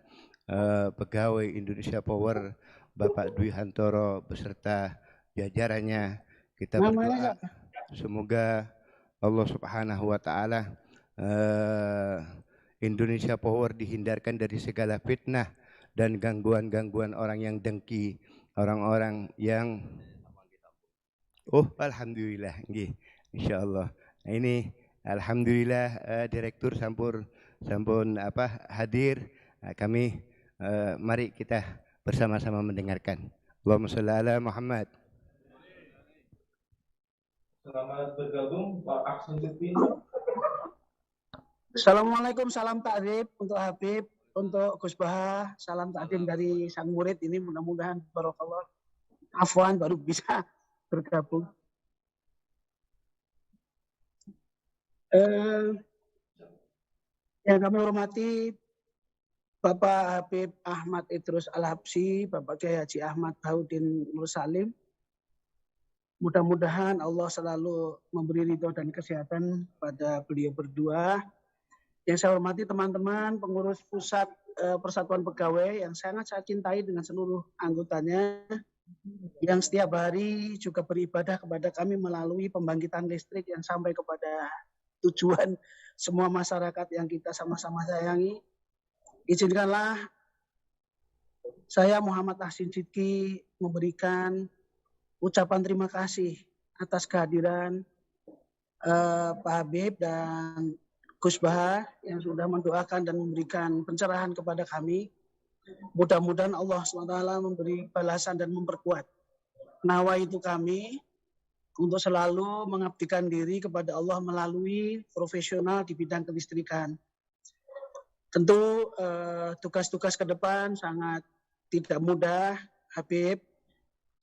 pegawai Indonesia Power Bapak Dwi Hantoro beserta jajarannya. Kita berdoa semoga Allah Subhanahu wa Ta'ala Indonesia Power dihindarkan dari segala fitnah dan gangguan-gangguan orang yang dengki, orang-orang yang alhamdulillah nggih insyaallah. Nah, ini alhamdulillah direktur sampun hadir. Nah, kami mari kita bersama-sama mendengarkan. Allahumma shalli ala Muhammad. Selamat bergabung Pak Ahsin Sidki. Assalamualaikum, salam takrib untuk Habib, untuk Gus Baha, salam takdim dari sang murid ini, mudah-mudahan barakallah. Afwan baru bisa bergabung. Yang kami hormati Bapak Habib Ahmad Idrus Al-Habsyi, Bapak Kiai Haji Ahmad Bahauddin Nur Salim. Mudah-mudahan Allah selalu memberi ridho dan kesehatan pada beliau berdua. Yang saya hormati teman-teman pengurus pusat Persatuan Pegawai yang sangat saya cintai dengan seluruh anggotanya, yang setiap hari juga beribadah kepada kami melalui pembangkitan listrik yang sampai kepada tujuan semua masyarakat yang kita sama-sama sayangi. Izinkanlah saya Muhammad Ahsin Sidki memberikan ucapan terima kasih atas kehadiran Pak Habib dan Gus Baha yang sudah mendoakan dan memberikan pencerahan kepada kami. Mudah-mudahan Allah SWT memberi balasan dan memperkuat nawaitu kami untuk selalu mengabdikan diri kepada Allah melalui profesional di bidang kelistrikan. Tentu tugas-tugas ke depan sangat tidak mudah, Habib.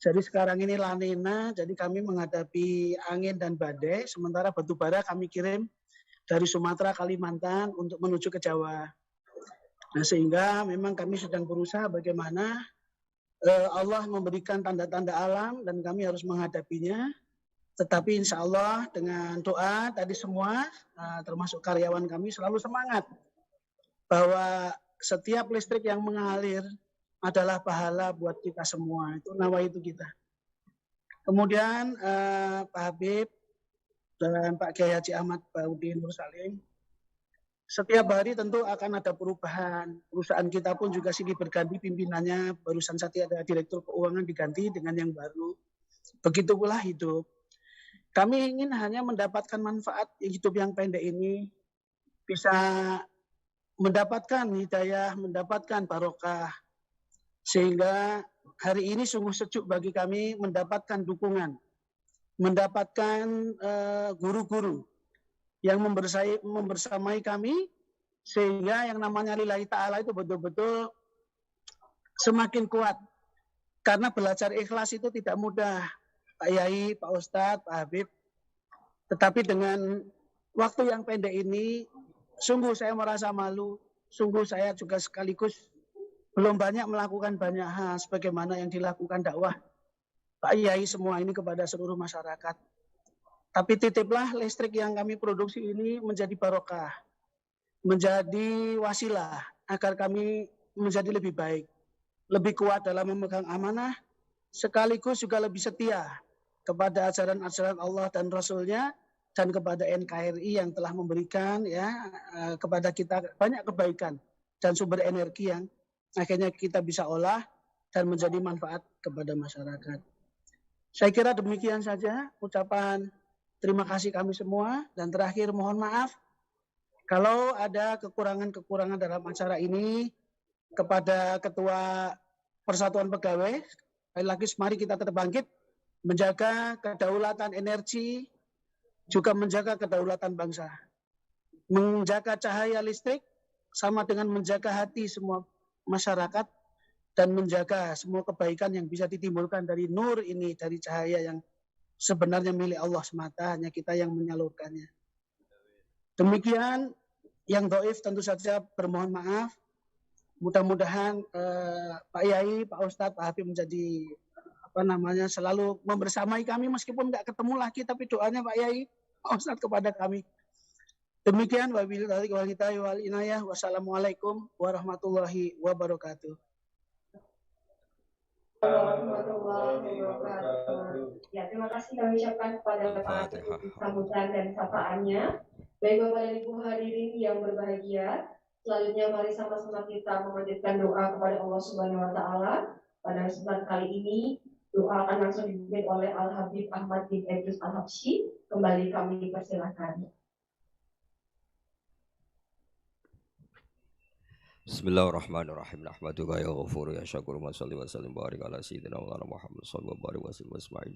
Jadi sekarang ini La Nina, jadi kami menghadapi angin dan badai, sementara batu bara kami kirim dari Sumatera, Kalimantan untuk menuju ke Jawa. Nah, sehingga memang kami sedang berusaha bagaimana Allah memberikan tanda-tanda alam dan kami harus menghadapinya. Tetapi insya Allah dengan doa tadi semua, termasuk karyawan kami selalu semangat bahwa setiap listrik yang mengalir adalah pahala buat kita semua. Itu nawaitu kita. Kemudian Pak Habib dan Pak Kiai Haji Ahmad Bahauddin Nur Salim, setiap hari tentu akan ada perubahan. Perusahaan kita pun juga silih berganti pimpinannya. Barusan saja ada direktur keuangan diganti dengan yang baru. Begitu pula hidup. Kami ingin hanya mendapatkan manfaat hidup yang pendek ini, bisa mendapatkan hidayah, mendapatkan barokah. Sehingga hari ini sungguh sejuk bagi kami mendapatkan dukungan, mendapatkan guru-guru yang membersamai kami, sehingga yang namanya lillahi ta'ala itu betul-betul semakin kuat. Karena belajar ikhlas itu tidak mudah, Pak Yai, Pak Ustadz, Pak Habib. Tetapi dengan waktu yang pendek ini, sungguh saya merasa malu, sungguh saya juga sekaligus belum banyak melakukan banyak hal sebagaimana yang dilakukan dakwah Pak Yai semua ini kepada seluruh masyarakat. Tapi titiplah listrik yang kami produksi ini menjadi barokah, menjadi wasilah agar kami menjadi lebih baik, lebih kuat dalam memegang amanah, sekaligus juga lebih setia kepada ajaran-ajaran Allah dan Rasul-Nya, dan kepada NKRI yang telah memberikan kepada kita banyak kebaikan dan sumber energi yang akhirnya kita bisa olah dan menjadi manfaat kepada masyarakat. Saya kira demikian saja ucapan terima kasih kami semua, dan terakhir mohon maaf kalau ada kekurangan-kekurangan dalam acara ini. Kepada Ketua Persatuan Pegawai, sekali lagi mari kita tetap bangkit, menjaga kedaulatan energi, juga menjaga kedaulatan bangsa. Menjaga cahaya listrik sama dengan menjaga hati semua masyarakat, dan menjaga semua kebaikan yang bisa ditimbulkan dari nur ini, dari cahaya yang sebenarnya milik Allah semata, hanya kita yang menyalurkannya. Demikian, yang dhaif tentu saja bermohon maaf. Mudah-mudahan Pak Yai, Pak Ustadz, Pak Habib menjadi selalu membersamai kami meskipun nggak ketemu lagi, tapi doanya Pak Yai, Pak Ustadz kepada kami. Demikian, wabillahi wal hidayah wal inayah. Wassalamualaikum warahmatullahi wabarakatuh. Warahmatullahi wabarakatuh. Ya, terima kasih kami ucapkan kepada Pak Habib sambutan dan sapaannya. Baik Bapak dan Ibu hadirin yang berbahagia, selanjutnya mari sama-sama kita memanjatkan doa kepada Allah Subhanahu wa taala. Pada kesempatan kali ini doa akan langsung dipimpin oleh Al Habib Ahmad bin Idris Al Habsyi. Kembali kami persilakan. Bismillahirrahmanirrahim. Nahmaduka ya ghafur ya syakur wa salli wa sallim barik ala sayyidina Muhammad sallallahu alaihi wasallam.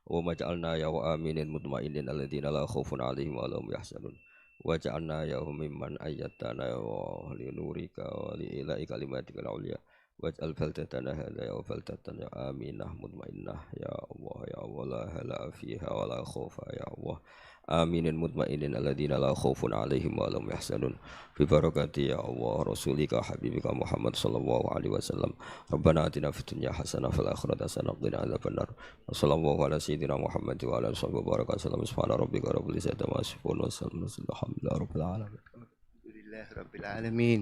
Wa maj'alna ya wa aminin mutmainin alladziina la khaufun 'alaihim wa lahum yahzanun. Wa ja'alna ya mimman ayyatana wa li nurika wa li ilahi kalimatikal 'ulya. Waj'al baldatana hadza ya baldatan ya aminah mutmainnah ya Allah la hala fiha wa la khaufa ya Allah. Aminin mutmainin alladzina la khaufun 'alaihim wa lahum yahzanun. Bi barakati ya Allah rasulika habibika Muhammad sallallahu alaihi wasallam. Rabbana atina fid dunya hasanah fil akhirati hasanah wa qina adzabannar. Sallallahu ala sayyidina Muhammad wa ala alihi wa barakatuh. Subhana rabbika rabbil izzati amma yasifun wa salamun alhamdulillahi rabbil alamin. Alhamdulillahi rabbil alamin.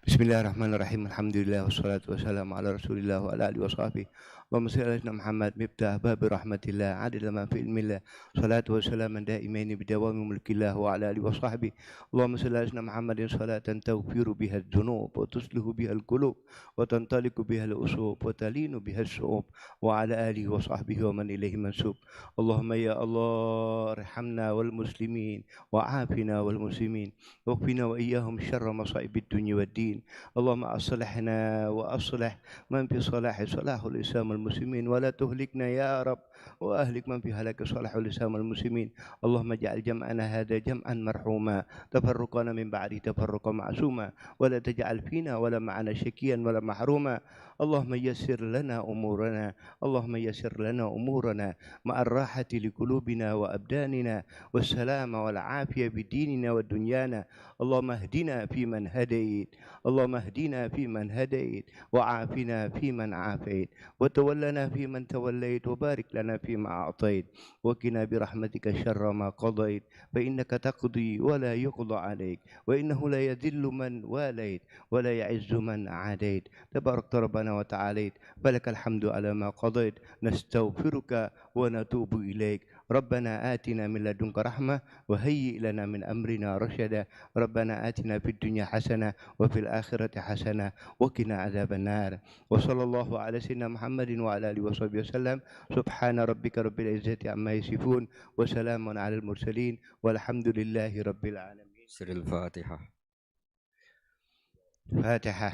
Bismillahirrahmanirrahim. Alhamdulillah wassalatu wassalamu ala Rasulillah wa ala alihi washabihi. Allahumma shalli ala Muhammad miftah babi rahmatillah adil ma fi ilmillah. Salatu wassalamu daimaini bidawami mulkillah wa ala alihi washabihi. Allahumma shalli ala Muhammadin salatan tawfiru biha adh-dhunub wa tuslihu biha al-qulub wa tantaliqu biha al-usub wa talinu biha as-su'ub wa ala alihi washabihi wa man ilayhi mansub. Allahumma ya Allah irhamna wal muslimin wa afina wal muslimin wa qina wa iyyahum syarra masaibid dunya wad din. Allahumma aslihna wa aslih man fi salahi salahul islam المسلمين ولا تهلكنا يا رب وأهلك من في هلاك صالح الإسلام المسلمين. اللهم اجعل جمعنا هذا جمعا مرحوما تفرقنا من بعده تفرقا معصوما ولا تجعل فينا ولا معنا شكيا ولا محروما. اللهم يسر لنا أمورنا اللهم يسر لنا أمورنا مع الراحة لقلوبنا وأبداننا والسلام والعافية بديننا ودنيانا. اللهم اهدنا فيمن هديت اللهم اهدنا فيمن هديت وعافنا فيمن عافيت وتولنا فيمن توليت وبارك لنا فيما أعطيت وقنا برحمتك شر ما قضيت فإنك تقضي ولا يقضى عليك وإنه لا يذل من واليت ولا يعز من عاديت تبارك ربنا وتعاليت فلك الحمد على ما قضيت نستغفرك ونتوب إليك. ربنا آتنا من لدنك رحمة وهيئ لنا من أمرنا رشدا. ربنا آتنا في الدنيا حسنة وفي الآخرة حسنة وقنا عذاب النار. وصلى الله على سيدنا محمد وعلى آله وصحبه وسلم. سبحان ربك رب العزة عما يصفون وسلام على المرسلين والحمد لله رب العالمين. سر الفاتحة. فاتحة.